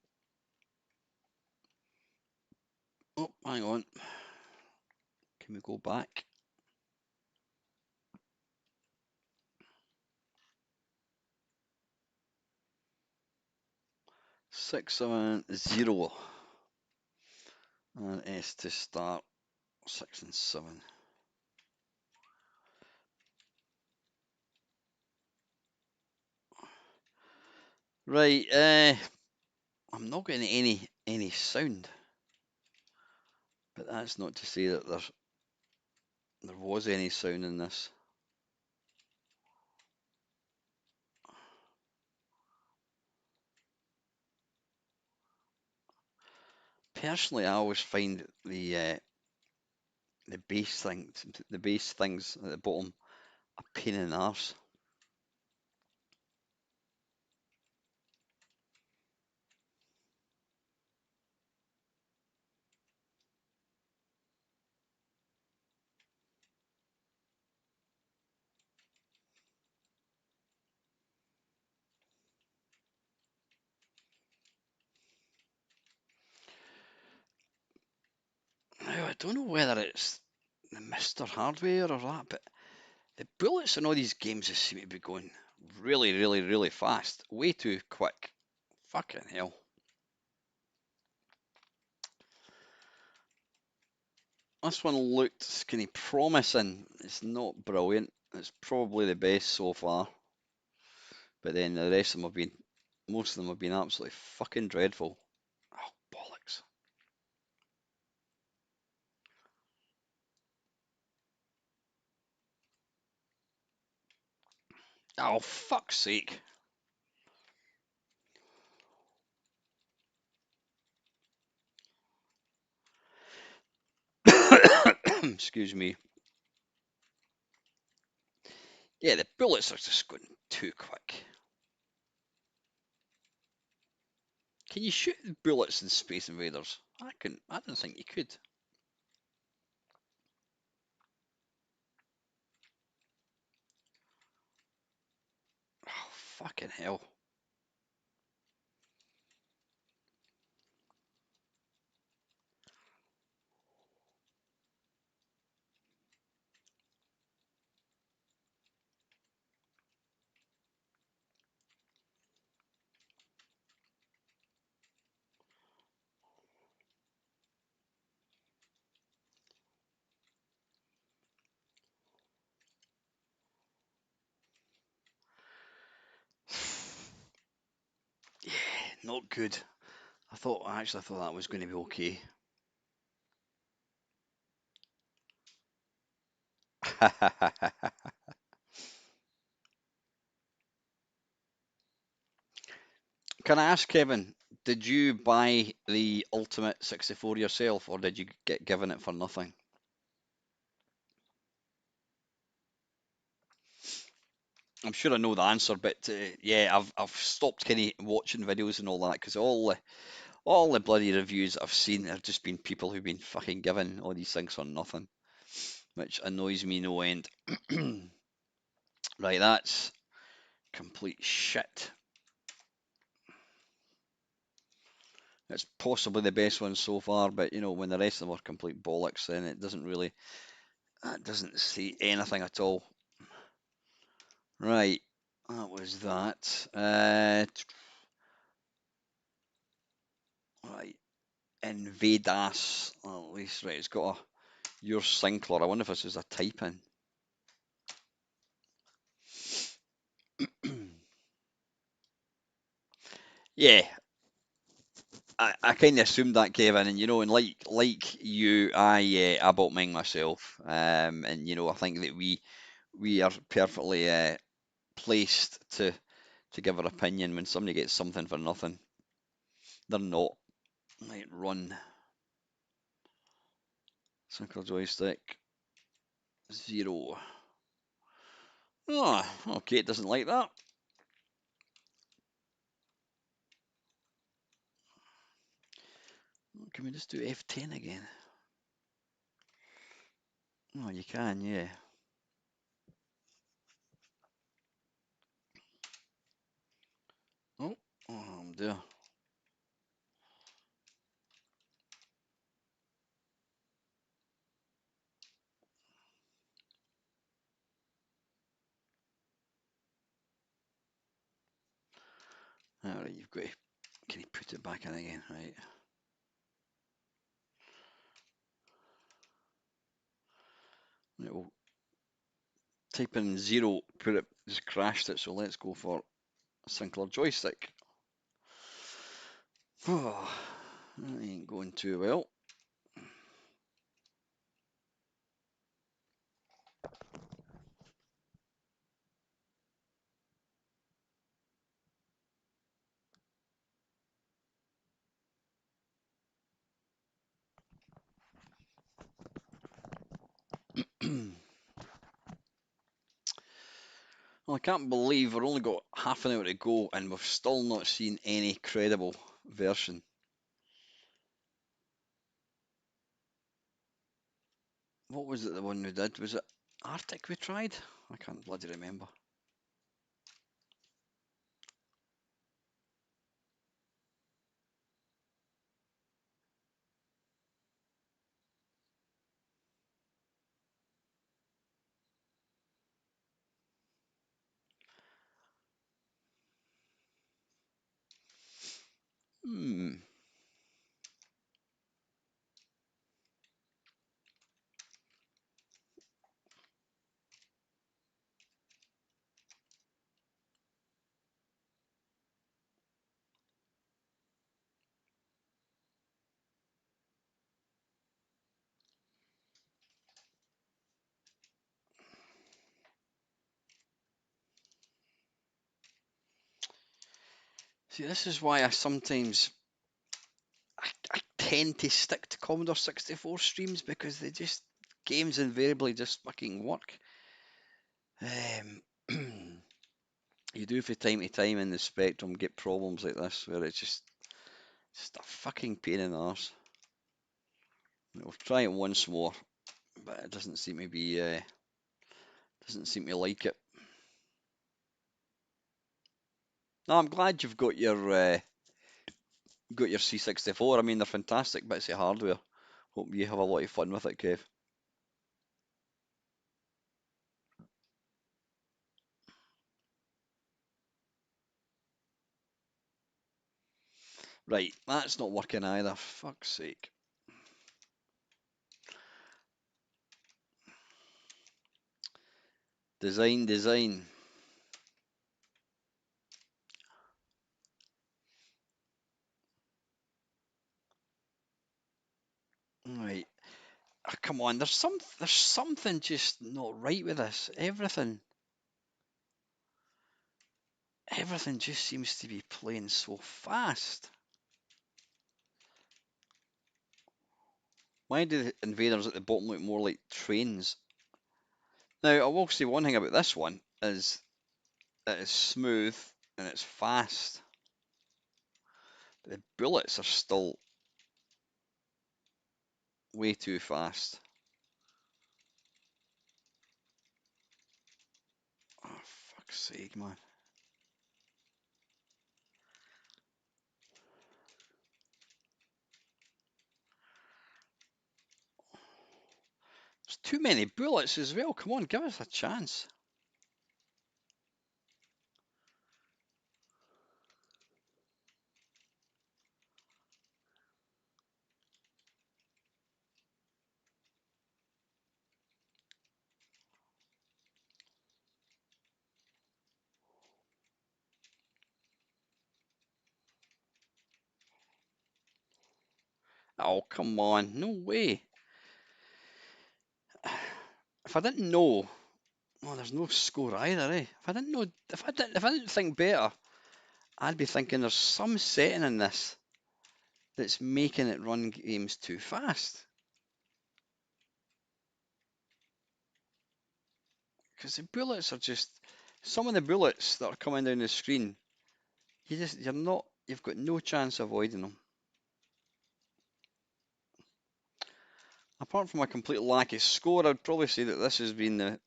Oh, hang on. Can we go back? 6, 7, 0. And S to start. 6 and 7. Right, I'm not getting any sound, but that's not to say that there was any sound in this. Personally, I always find the bass things at the bottom a pain in the arse. Now, I don't know whether it's the Mr. Hardware or that, but the bullets in all these games just seem to be going really, really, really fast. Way too quick. Fucking hell. This one looked kind of promising. It's not brilliant. It's probably the best so far. But then the rest of them most of them have been absolutely fucking dreadful. Oh, bollocks. Oh, fuck's sake. Excuse me. Yeah, the bullets are just going too quick. Can you shoot bullets in Space Invaders? I don't think you could. Oh, fucking hell. Yeah, not good. I actually thought that was going to be okay. Can I ask, Kevin, did you buy the Ultimate 64 yourself, or did you get given it for nothing? I'm sure I know the answer, but yeah, I've stopped kind of watching videos and all that because all the bloody reviews I've seen have just been people who've been fucking given all these things for nothing, which annoys me no end. Right, that's complete shit. It's possibly the best one so far, but you know, when the rest of them are complete bollocks, then it doesn't really, that doesn't say anything at all. Right, that was that. Right, Invadas. At least, right, it's got a your Sinclair. I wonder if this is a type in. Yeah, I kind of assumed that, Kevin, and you know, and like you, I bought mine myself, and you know, I think that we are perfectly placed to give our opinion when somebody gets something for nothing. They're not. Right, run. Synchro joystick. Zero. Oh, okay, it doesn't like that. Can we just do F10 again? Oh, you can, yeah. Oh, oh dear. Alright, you've got to. Can you put it back in again? Right. Right, we'll type in zero, put it, just crashed it, so let's go for a Sinclair joystick. Oh, that ain't going too well. Well, I can't believe we've only got half an hour to go and we've still not seen any credible version. What was it, the one we did? Was it Arctic we tried? I can't bloody remember. Hmm. See, this is why I tend to stick to Commodore 64 streams because they just games invariably just fucking work. Um, you do from time to time in the Spectrum get problems like this where it's just a fucking pain in the arse. We'll try it once more, but it doesn't seem to be doesn't seem to like it. No, I'm glad you've got your C64. I mean, they're fantastic bits of hardware. Hope you have a lot of fun with it, Kev. Right, that's not working either. Fuck's sake. Design, design. Right. Ah, come on, there's something just not right with this. Everything just seems to be playing so fast. Why do the invaders at the bottom look more like trains? Now, I will say one thing about this one is that it's smooth and it's fast. But the bullets are still way too fast. Oh, Fuck's sake, man. There's too many bullets as well. Come on, give us a chance. Oh, come on. No way. If I didn't know, well, there's no score either, eh? If I didn't know, if I didn't think better, I'd be thinking there's some setting in this that's making it run games too fast. Because the bullets are just some of the bullets that are coming down the screen. You've got no chance of avoiding them. Apart from a complete lack of score, I'd probably say that this has been the.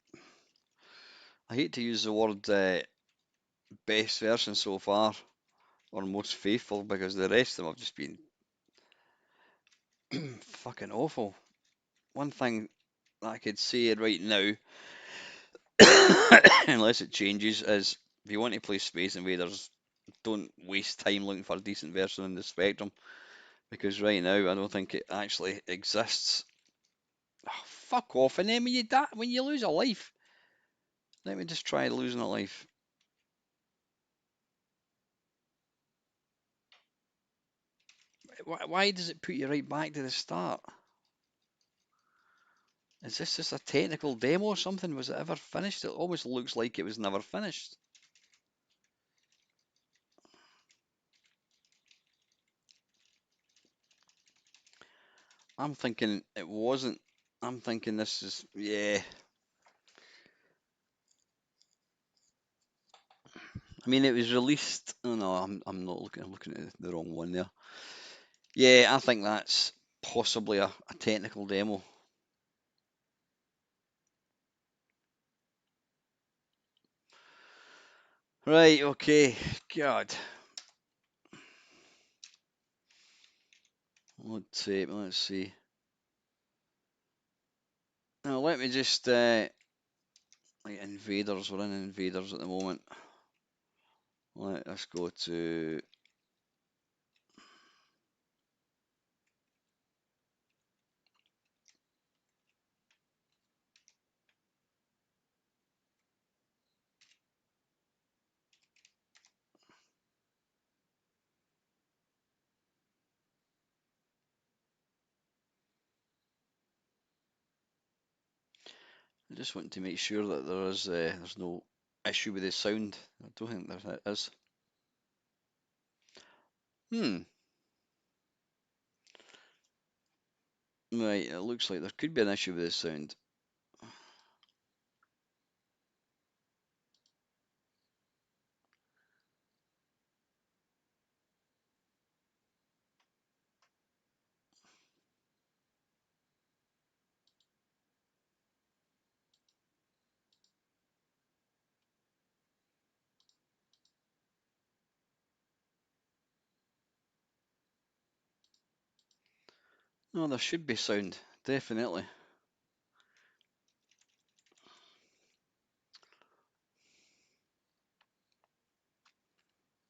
I hate to use the word best version so far, or most faithful, because the rest of them have just been fucking awful. One thing that I could say right now, unless it changes, is if you want to play Space Invaders, don't waste time looking for a decent version in the Spectrum, because right now I don't think it actually exists. Oh, fuck off! And then when you lose a life, let me just try losing a life. Why does it put you right back to the start? Is this just a technical demo or something? Was it ever finished? It almost looks like it was never finished. I'm thinking it wasn't. I'm thinking this is, yeah. I mean, it was released. Oh no, I'm not looking. I'm looking at the wrong one there. Yeah, I think that's possibly a technical demo. Right. Okay. God. Let's see. Let's see. Now let me just like invaders. We're in invaders at the moment. Let us go to. I just want to make sure that there's no issue with the sound. I don't think there is. Hmm. Right. It looks like there could be an issue with the sound. No, there should be sound. Definitely.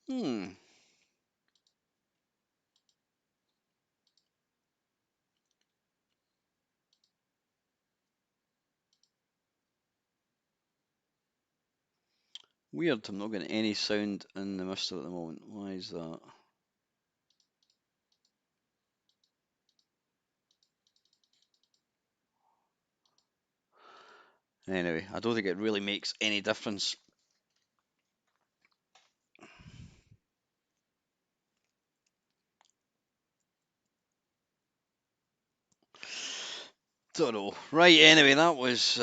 Hmm. Weird. I'm not getting any sound in the mister at the moment. Why is that? Anyway, I don't think it really makes any difference. Don't know. Right, anyway, that was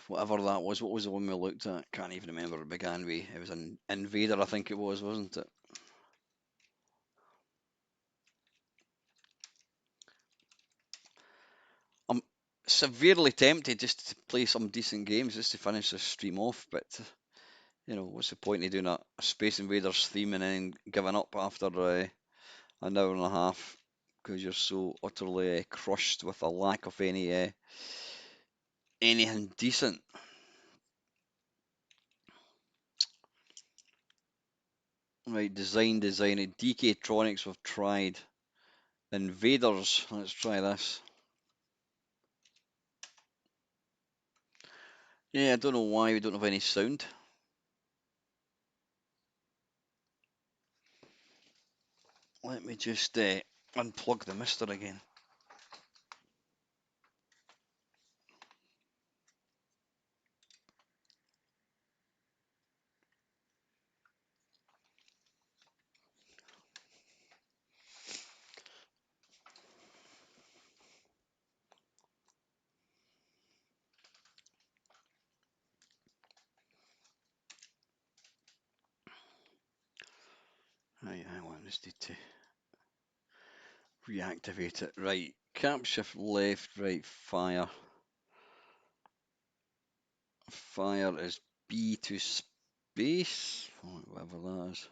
whatever that was. What was the one we looked at? Can't even remember. It began with. It was an Invader, I think it was, wasn't it? I'm severely tempted just to play some decent games just to finish this stream off, but You know, what's the point of doing a Space Invaders theme and then giving up after an hour and a half because you're so utterly crushed with a lack of anything decent. Right, design it. DK-tronics we've tried. Invaders, let's try this. Yeah, I don't know why we don't have any sound. Let me just unplug the mister again. Right, hang on, just need to reactivate it. Right, cap shift left, right, fire. Fire is B to space, whatever that is.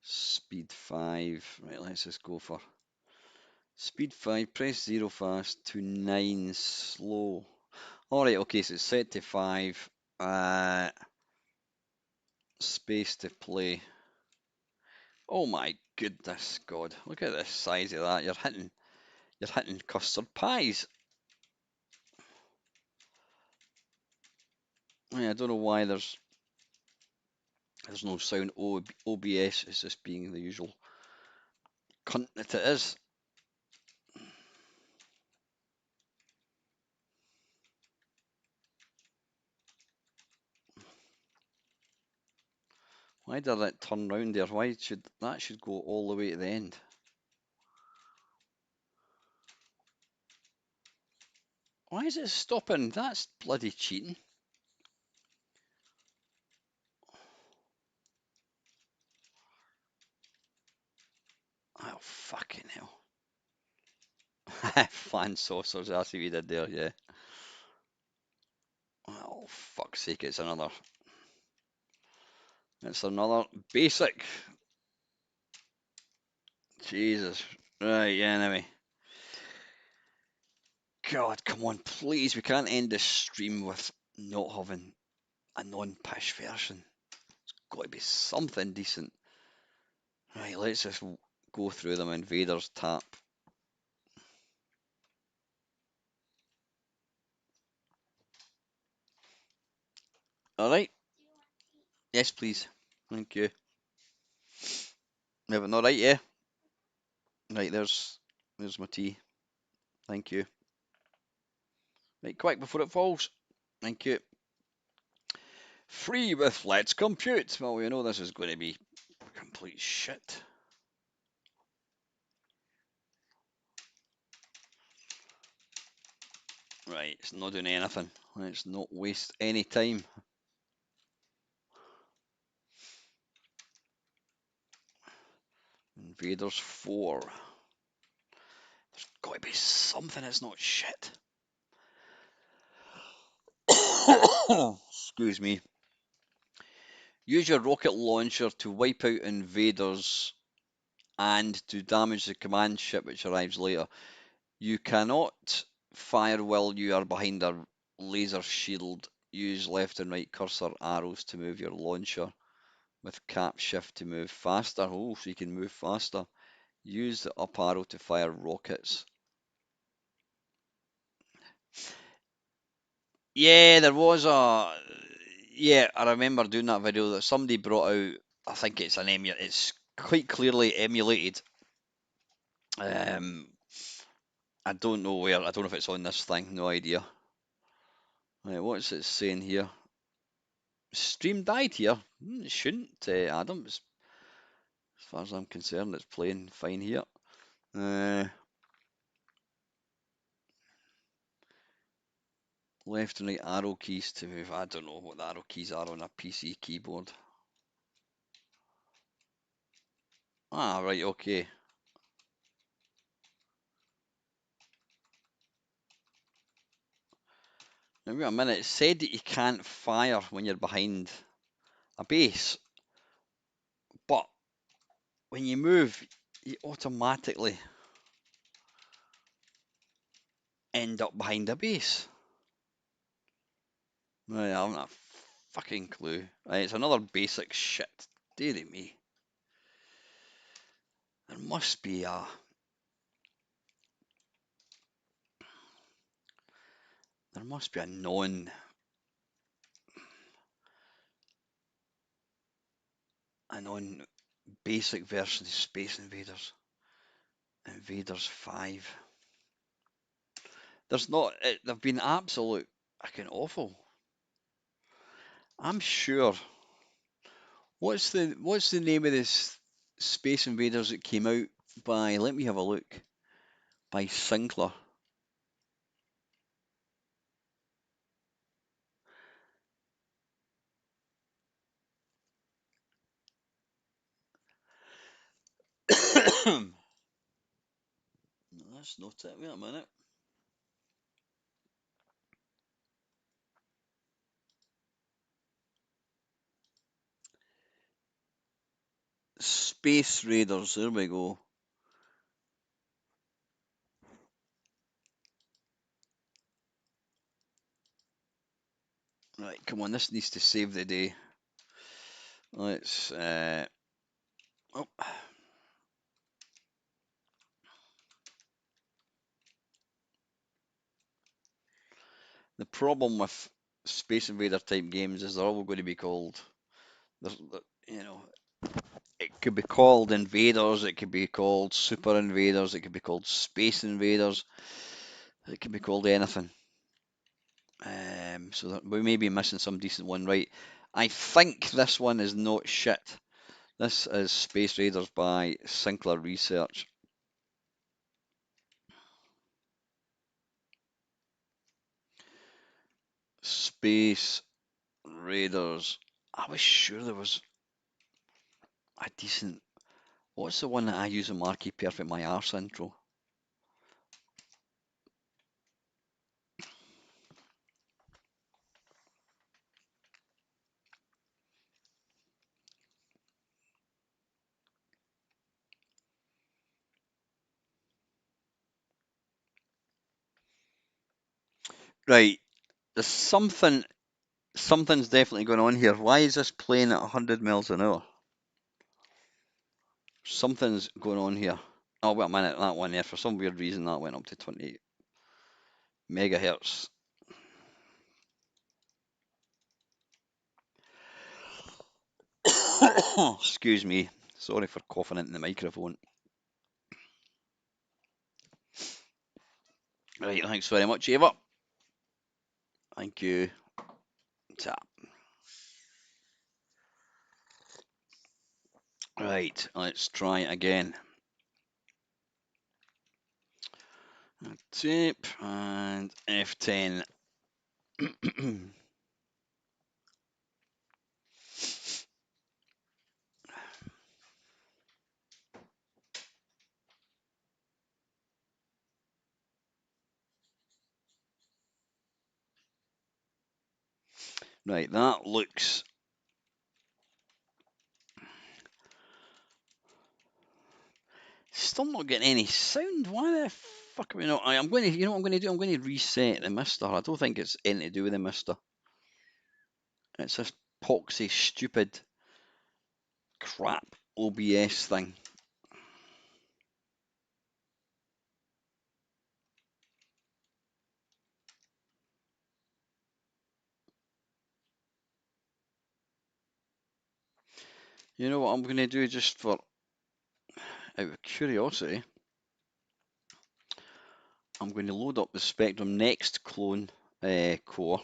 Speed 5. Right, let's just go for speed 5. Press 0 fast to 9 slow. Alright, okay, so it's set to 5. Space to play. Oh my goodness, God! Look at the size of that. You're hitting custard pies. Yeah, I don't know why there's no sound. OBS is just being the usual cunt that it is. Why did that turn round there? Why should that go all the way to the end? Why is it stopping? That's bloody cheating. Oh, fucking hell. Fan saucers, that's what you did there, yeah. Oh, fuck's sake, it's another basic. Jesus. Right, yeah, anyway. God, come on, please. We can't end this stream with not having a non-pish version. It's got to be something decent. Right, let's just go through them. Invaders tap. All right. Yes, please. Thank you. Yeah, but not right, yeah. Right, there's my tea. Thank you. Right, quick before it falls. Thank you. Free with Let's Compute. Well, we know this is going to be complete shit. Right, it's not doing anything. Let's not waste any time. Invaders 4. There's got to be something that's not shit. Excuse me. Use your rocket launcher to wipe out invaders and to damage the command ship which arrives later. You cannot fire while you are behind a laser shield. Use left and right cursor arrows to move your launcher. With cap shift to move faster. Oh, so you can move faster. Use the up arrow to fire rockets. Yeah, there was a. Yeah, I remember doing that video that somebody brought out. I think it's an emulator. It's quite clearly emulated. I don't know where. I don't know if it's on this thing. No idea. Right, what's it saying here? Stream died here. It shouldn't, Adam. As far as I'm concerned, it's playing fine here. Left and right arrow keys to move. I don't know what the arrow keys are on a PC keyboard. Ah, right, okay. Now, wait a minute. It said that you can't fire when you're behind a base, but when you move, you automatically end up behind a base. Right, I haven't a fucking clue. Right, it's another basic shit. Dearie me. There must be a non a non basic version of Space Invaders. Invaders 5. There's not. They've been absolute fucking awful. I'm sure. What's the name of this Space Invaders that came out by? Let me have a look. By Sinclair. That's not it. Wait a minute. Space Raiders. There we go. Right, come on. This needs to save the day. Let's. Oh. The problem with Space Invader type games is they're all going to be called. You know, it could be called Invaders, it could be called Super Invaders, it could be called Space Invaders, it could be called anything. So that we may be missing some decent one, right? I think this one is not shit. This is Space Raiders by Sinclair Research. Space Raiders. I was sure there was a decent. What's the one that I use in Marquee Perfect My Arse intro? Right, there's something's definitely going on here. Why is this playing at 100 miles an hour? Something's going on here. Oh, wait a minute, that one there, for some weird reason, that went up to 28 megahertz. Excuse me. Sorry for coughing into the microphone. Right, thanks very much, Ava. Thank you. Tap. Right, let's try it again. Tape and F10. Right, that looks. Still not getting any sound. Why the fuck are we not? I'm going to. You know what I'm going to do? I'm going to reset the mister. I don't think it's anything to do with the mister. It's this poxy, stupid, crap OBS thing. You know what I'm going to do just for out of curiosity? I'm going to load up the Spectrum Next clone core.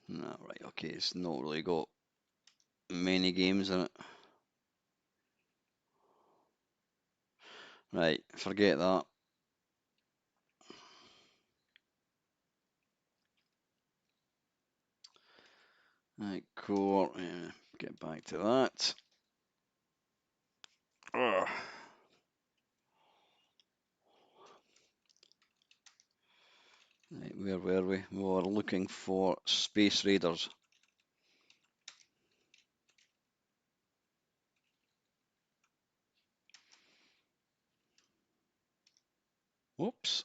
No, right, okay, it's not really got many games in it. Right, forget that. Right, cool. Get back to that. Ugh. Right, where were we? We were looking for Space Raiders. Whoops.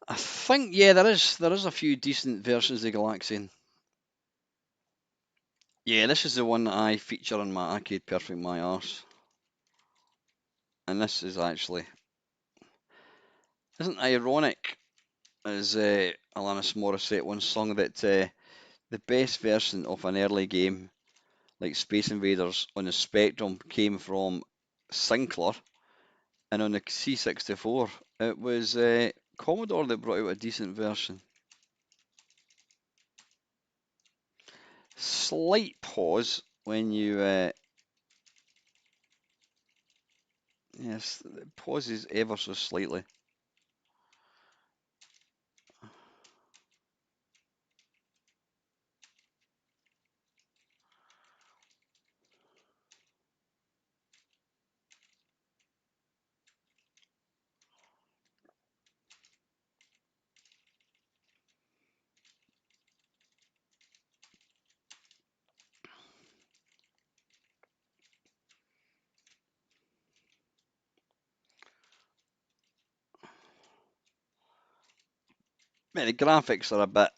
I think yeah, there is a few decent versions of Galaxian. Yeah, this is the one that I feature on my Arcade Perfect My Arse. And this is actually isn't ironic as Alanis Morissette once sung that the best version of an early game like Space Invaders on the Spectrum came from Sinclair, and on the C64 it was Commodore that brought out a decent version. Slight pause when you yes, it pauses ever so slightly. Man, the graphics are a bit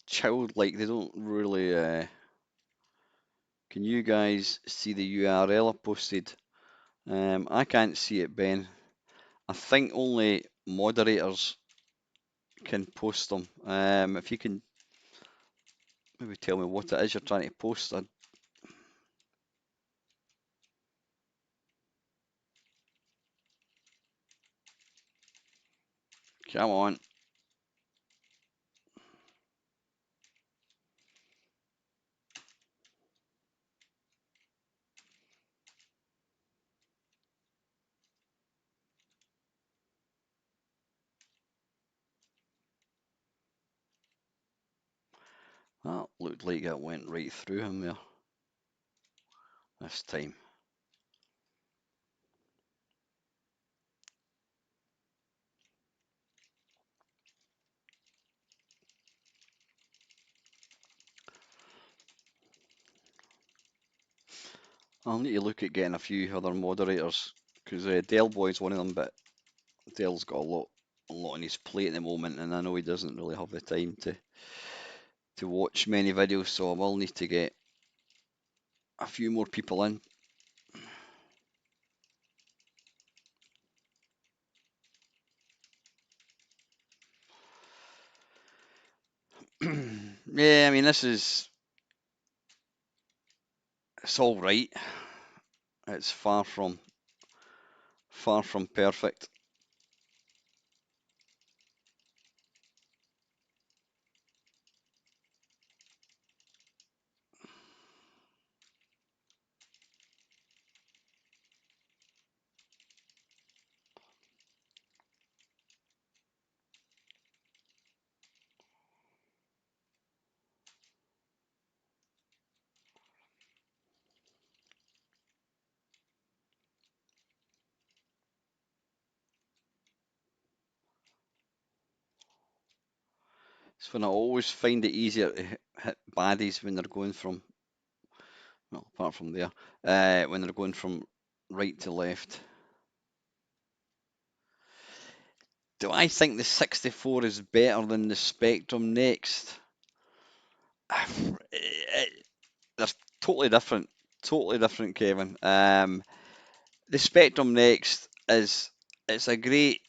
childlike. They don't really. Can you guys see the URL I posted? I can't see it, Ben. I think only moderators can post them. If you can maybe tell me what it is you're trying to post. Come on. That looked like it went right through him there this time. I'll need to look at getting a few other moderators because Del Boy's one of them, but Del's got a lot on his plate at the moment, and I know he doesn't really have the time to watch many videos, so I will need to get a few more people in. Yeah, I mean it's all right. It's far from perfect. It's when I always find it easier to hit baddies when they're going from, well, apart from there, when they're going from right to left. Do I think the 64 is better than the Spectrum Next? They're totally different, Kevin. The Spectrum Next is it's a great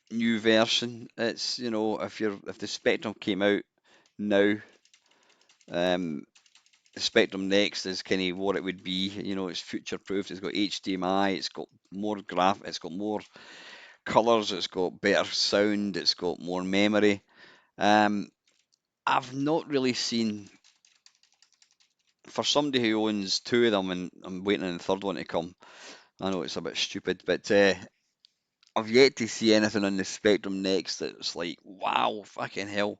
new version. It's if the Spectrum came out now, um, the Spectrum Next is kind of what it would be. You know, it's future proof. It's got HDMI. It's got more graph. It's got more colors. It's got better sound. It's got more memory. Um, I've not really seen for somebody who owns two of them, and I'm waiting on the third one to come. I know it's a bit stupid, but I've yet to see anything on the Spectrum Next that's like, wow, fucking hell.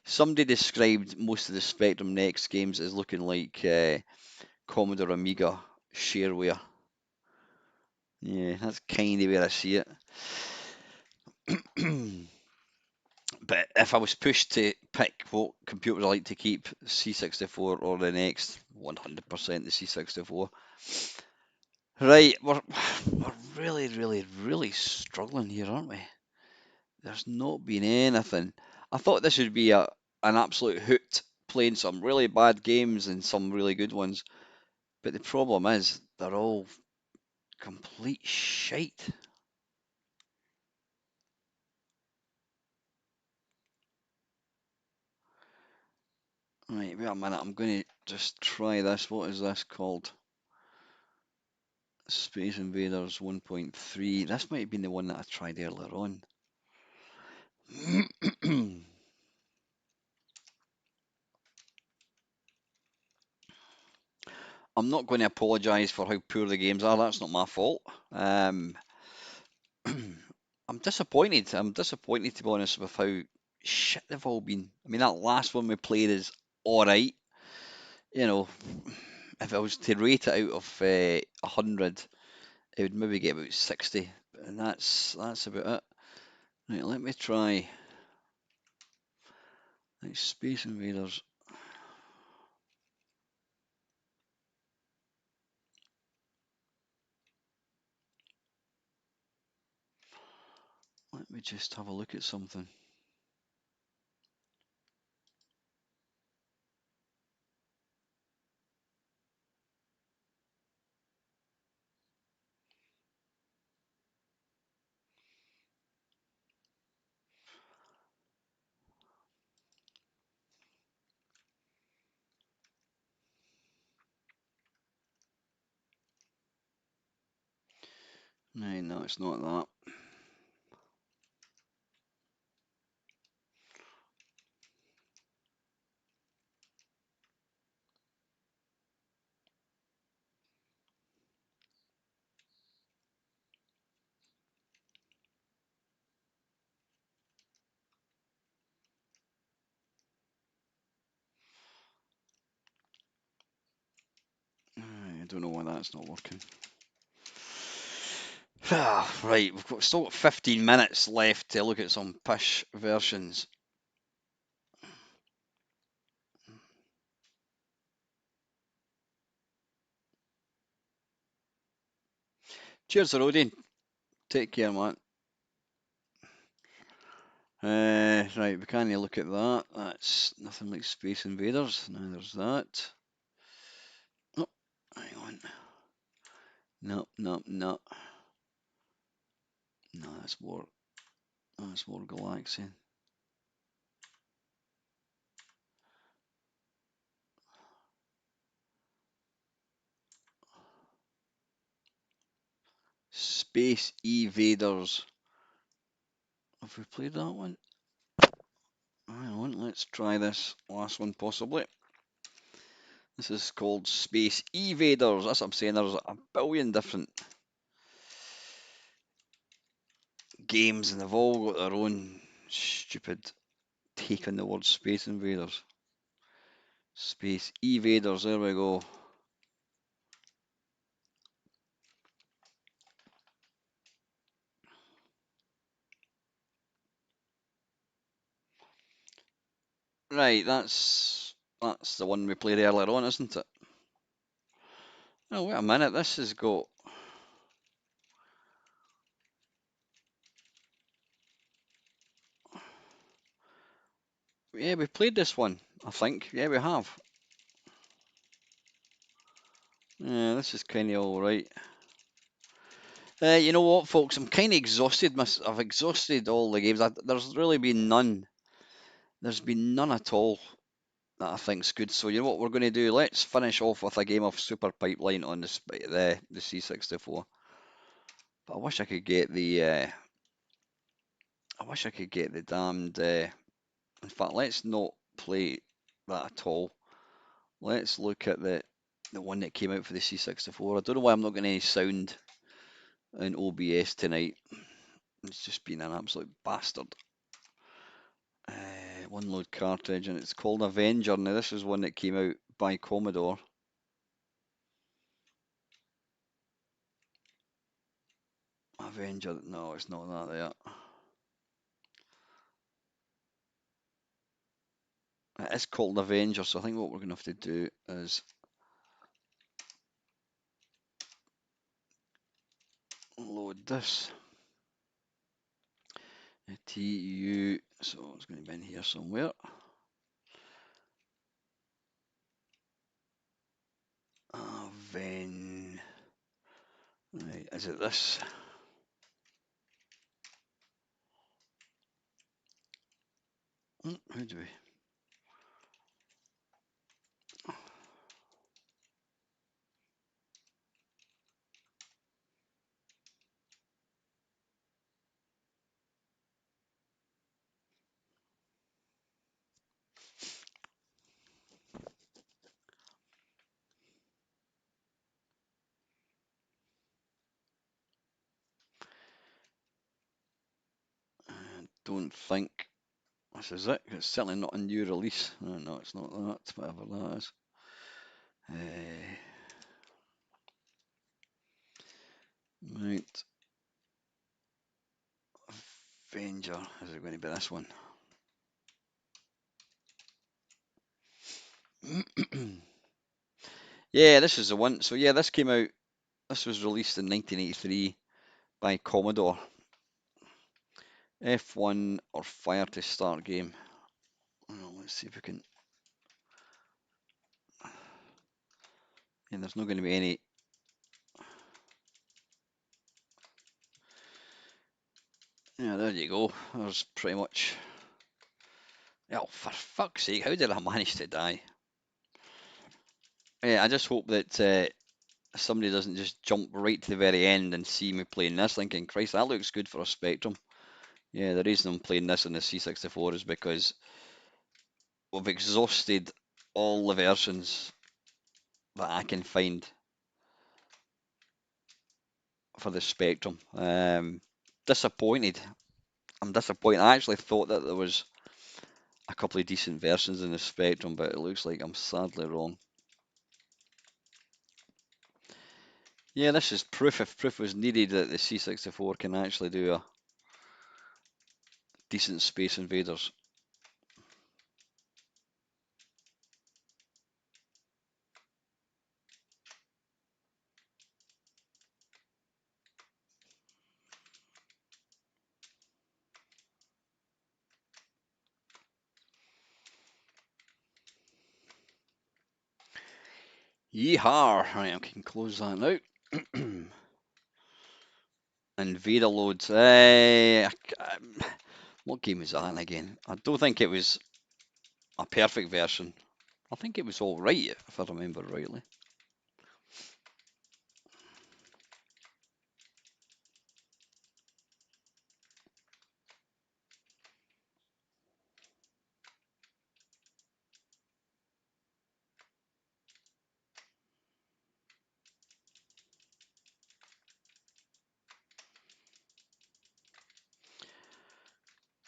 Somebody described most of the Spectrum Next games as looking like Commodore Amiga shareware. Yeah, that's kind of where I see it. But if I was pushed to pick what computers I like to keep, C64 or the next, 100% the C64. Right, we're really, really, really struggling here, aren't we? There's not been anything. I thought this would be an absolute hoot, playing some really bad games and some really good ones. But the problem is, they're all complete shite. Right, wait a minute. I'm going to just try this. What is this called? Space Invaders 1.3. This might have been the one that I tried earlier on. I'm not going to apologise for how poor the games are. That's not my fault. I'm disappointed. I'm disappointed, to be honest, with how shit they've all been. I mean, that last one we played is all right. You know, if I was to rate it out of 100, it would maybe get about 60, and that's about it. Right, let me try. Like Space Invaders. Let me just have a look at something. No, it's not that. I don't know why that's not working. Right, we've still got 15 minutes left to look at some pish versions. Cheers, Rodin. Take care, man. Right, we can't look at that. That's nothing like Space Invaders. Now there's that. Oh, hang on. No, no, no. No, that's more Galaxian. Space Evaders. Have we played that one? Hang on, let's try this last one possibly. This is called Space Evaders. That's what I'm saying. There's a billion different games and they've all got their own stupid take on the word Space Invaders. Space Evaders, there we go. Right, that's the one we played earlier on, isn't it? Oh, wait a minute, this has got... Yeah, we played this one, I think. Yeah, we have. Yeah, this is kind of alright. You know what, folks? I'm kind of exhausted. I've exhausted all the games. There's really been none. There's been none at all that I think's good. So you know what we're going to do? Let's finish off with a game of Super Pipeline on the C64. But I wish I could get the damned. In fact, let's not play that at all. Let's look at the one that came out for the C64. I don't know why I'm not getting any sound in OBS tonight. It's just been an absolute bastard. One load cartridge, and it's called Avenger. Now this is one that came out by Commodore. Avenger, no, it's not that there. It is called Avenger, so I think what we're going to have to do is load this. TU, so it's going to be in here somewhere. Aven, right, is it this? How do we? I don't think this is it. It's certainly not a new release. No, it's not that, whatever that is. Right. Avenger. Is it going to be this one? Yeah, this is the one. So yeah, this came out. This was released in 1983 by Commodore. F1 or fire to start game. Well, let's see if we can. And there's not going to be any. Yeah, there you go. There's pretty much. Oh, for fuck's sake! How did I manage to die? Yeah, I just hope that somebody doesn't just jump right to the very end and see me playing this, thinking, Christ, that looks good for a Spectrum. Yeah, the reason I'm playing this on the C64 is because we've exhausted all the versions that I can find for the Spectrum. Disappointed. I'm disappointed. I actually thought that there was a couple of decent versions in the Spectrum, but it looks like I'm sadly wrong. Yeah, this is proof, if proof was needed, that the C64 can actually do a decent Space Invaders. Yeehaw! Right, I can close that now. Invader loads. What game was that again? I don't think it was a perfect version. I think it was alright, if I remember rightly.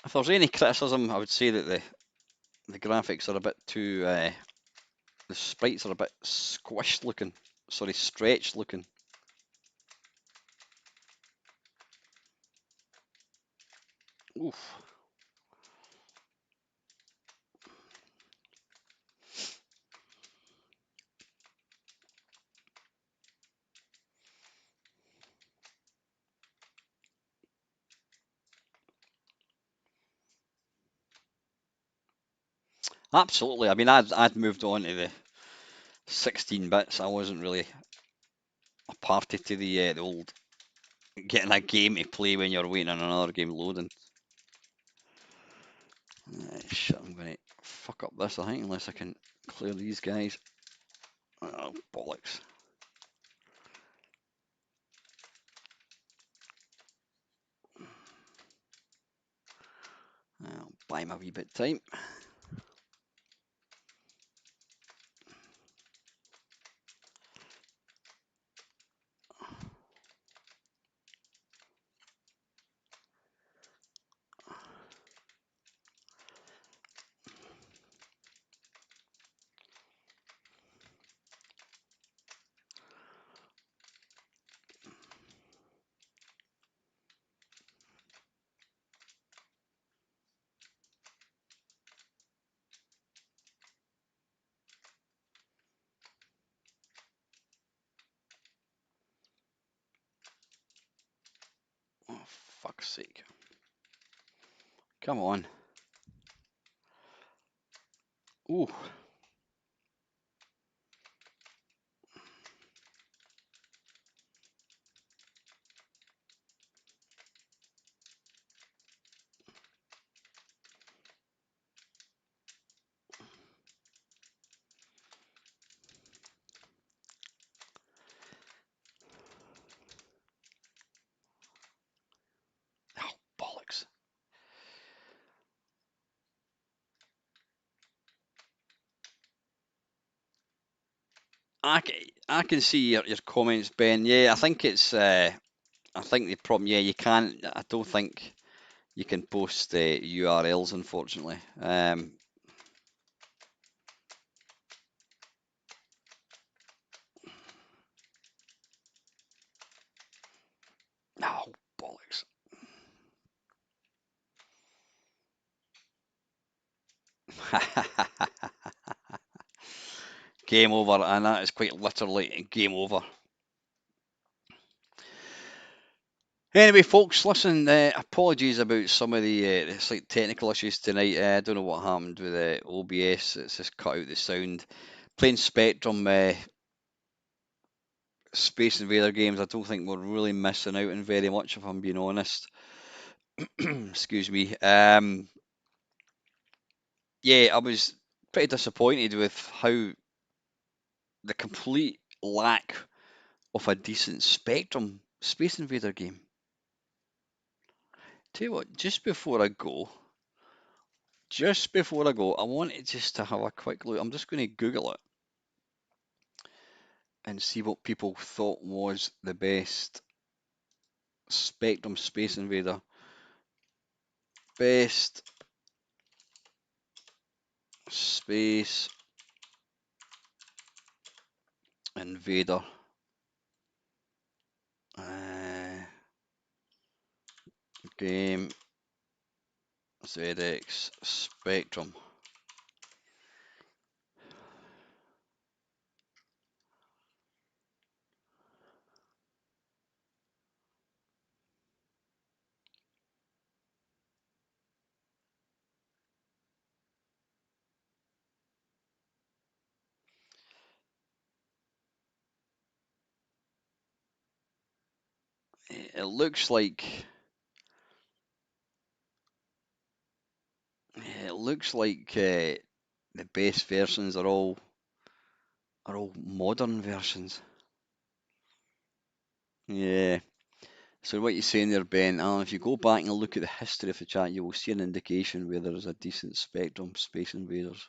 If there's any criticism, I would say that the graphics are a bit too. The sprites are a bit squished looking. Sorry, stretched looking. Oof. Absolutely. I mean, I'd moved on to the 16 bits. I wasn't really a party to the old getting a game to play when you're waiting on another game loading. Shit, I'm going to fuck up this, I think, unless I can clear these guys. Oh, bollocks. I'll buy my wee bit of time. Oh, fuck's sake. Come on. Ooh. Oh, bollocks. I can see your comments, Ben. Yeah, I think it's I think the problem, yeah, you can't. I don't think you can post URLs, unfortunately. Oh, bollocks. Game over, and that is quite literally game over. Anyway, folks, listen. Apologies about some of the slight technical issues tonight. I don't know what happened with OBS. It's just cut out the sound. Playing Spectrum Space Invader games. I don't think we're really missing out on very much, if I'm being honest. Excuse me. Yeah, I was pretty disappointed with how the complete lack of a decent Spectrum Space Invader game. Tell you what, just before I go, I wanted just to have a quick look. I'm just going to Google it and see what people thought was the best Spectrum Space Invader. Best Space Invader game ZX Spectrum. It looks like the best versions are all modern versions. Yeah. So what you're saying there, Ben, Alan, if you go back and look at the history of the chat, you will see an indication where there is a decent Spectrum Space Invaders.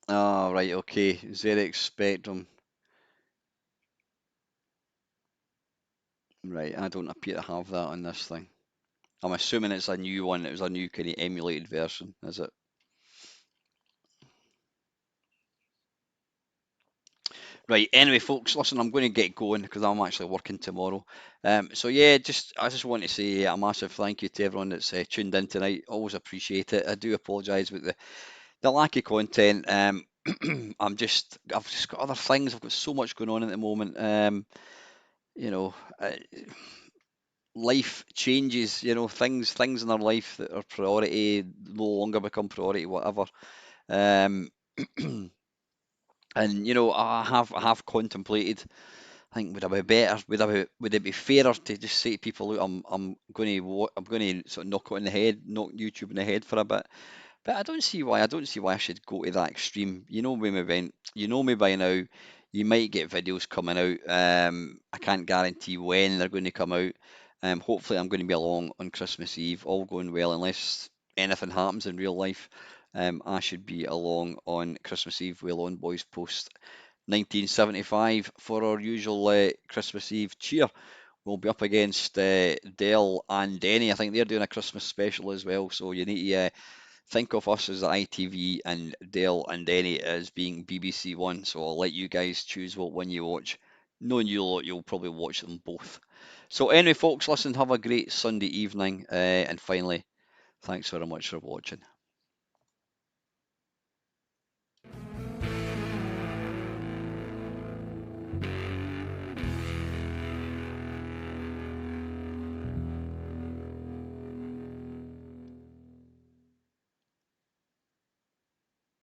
Ah, right, okay. ZX Spectrum. Right, I don't appear to have that on this thing. I'm assuming it's a new one. It was a new kind of emulated version, is it? Right. Anyway, folks, listen, I'm going to get going because I'm actually working tomorrow. So yeah, I just want to say a massive thank you to everyone that's tuned in tonight. Always appreciate it. I do apologise about the lack of content. I've just got other things. I've got so much going on at the moment. You know, life changes. You know, things in our life that are priority no longer become priority. Whatever. Um, and you know, I have contemplated I think would it be better? Would it be fairer to just say to people, look, I'm going to sort of knock it on the head, knock YouTube in the head for a bit. But I don't see why I should go to that extreme. You know me by now. You might get videos coming out. I can't guarantee when they're going to come out. Hopefully, I'm going to be along on Christmas Eve, all going well, unless anything happens in real life. I should be along on Christmas Eve with On Boys Post 1975 for our usual Christmas Eve cheer. We'll be up against Dell and Denny. I think they're doing a Christmas special as well, so you need to think of us as ITV and Dale and Denny as being BBC One. So I'll let you guys choose what one you watch. Knowing you'll probably watch them both. So anyway, folks, listen, have a great Sunday evening, and finally, thanks very much for watching.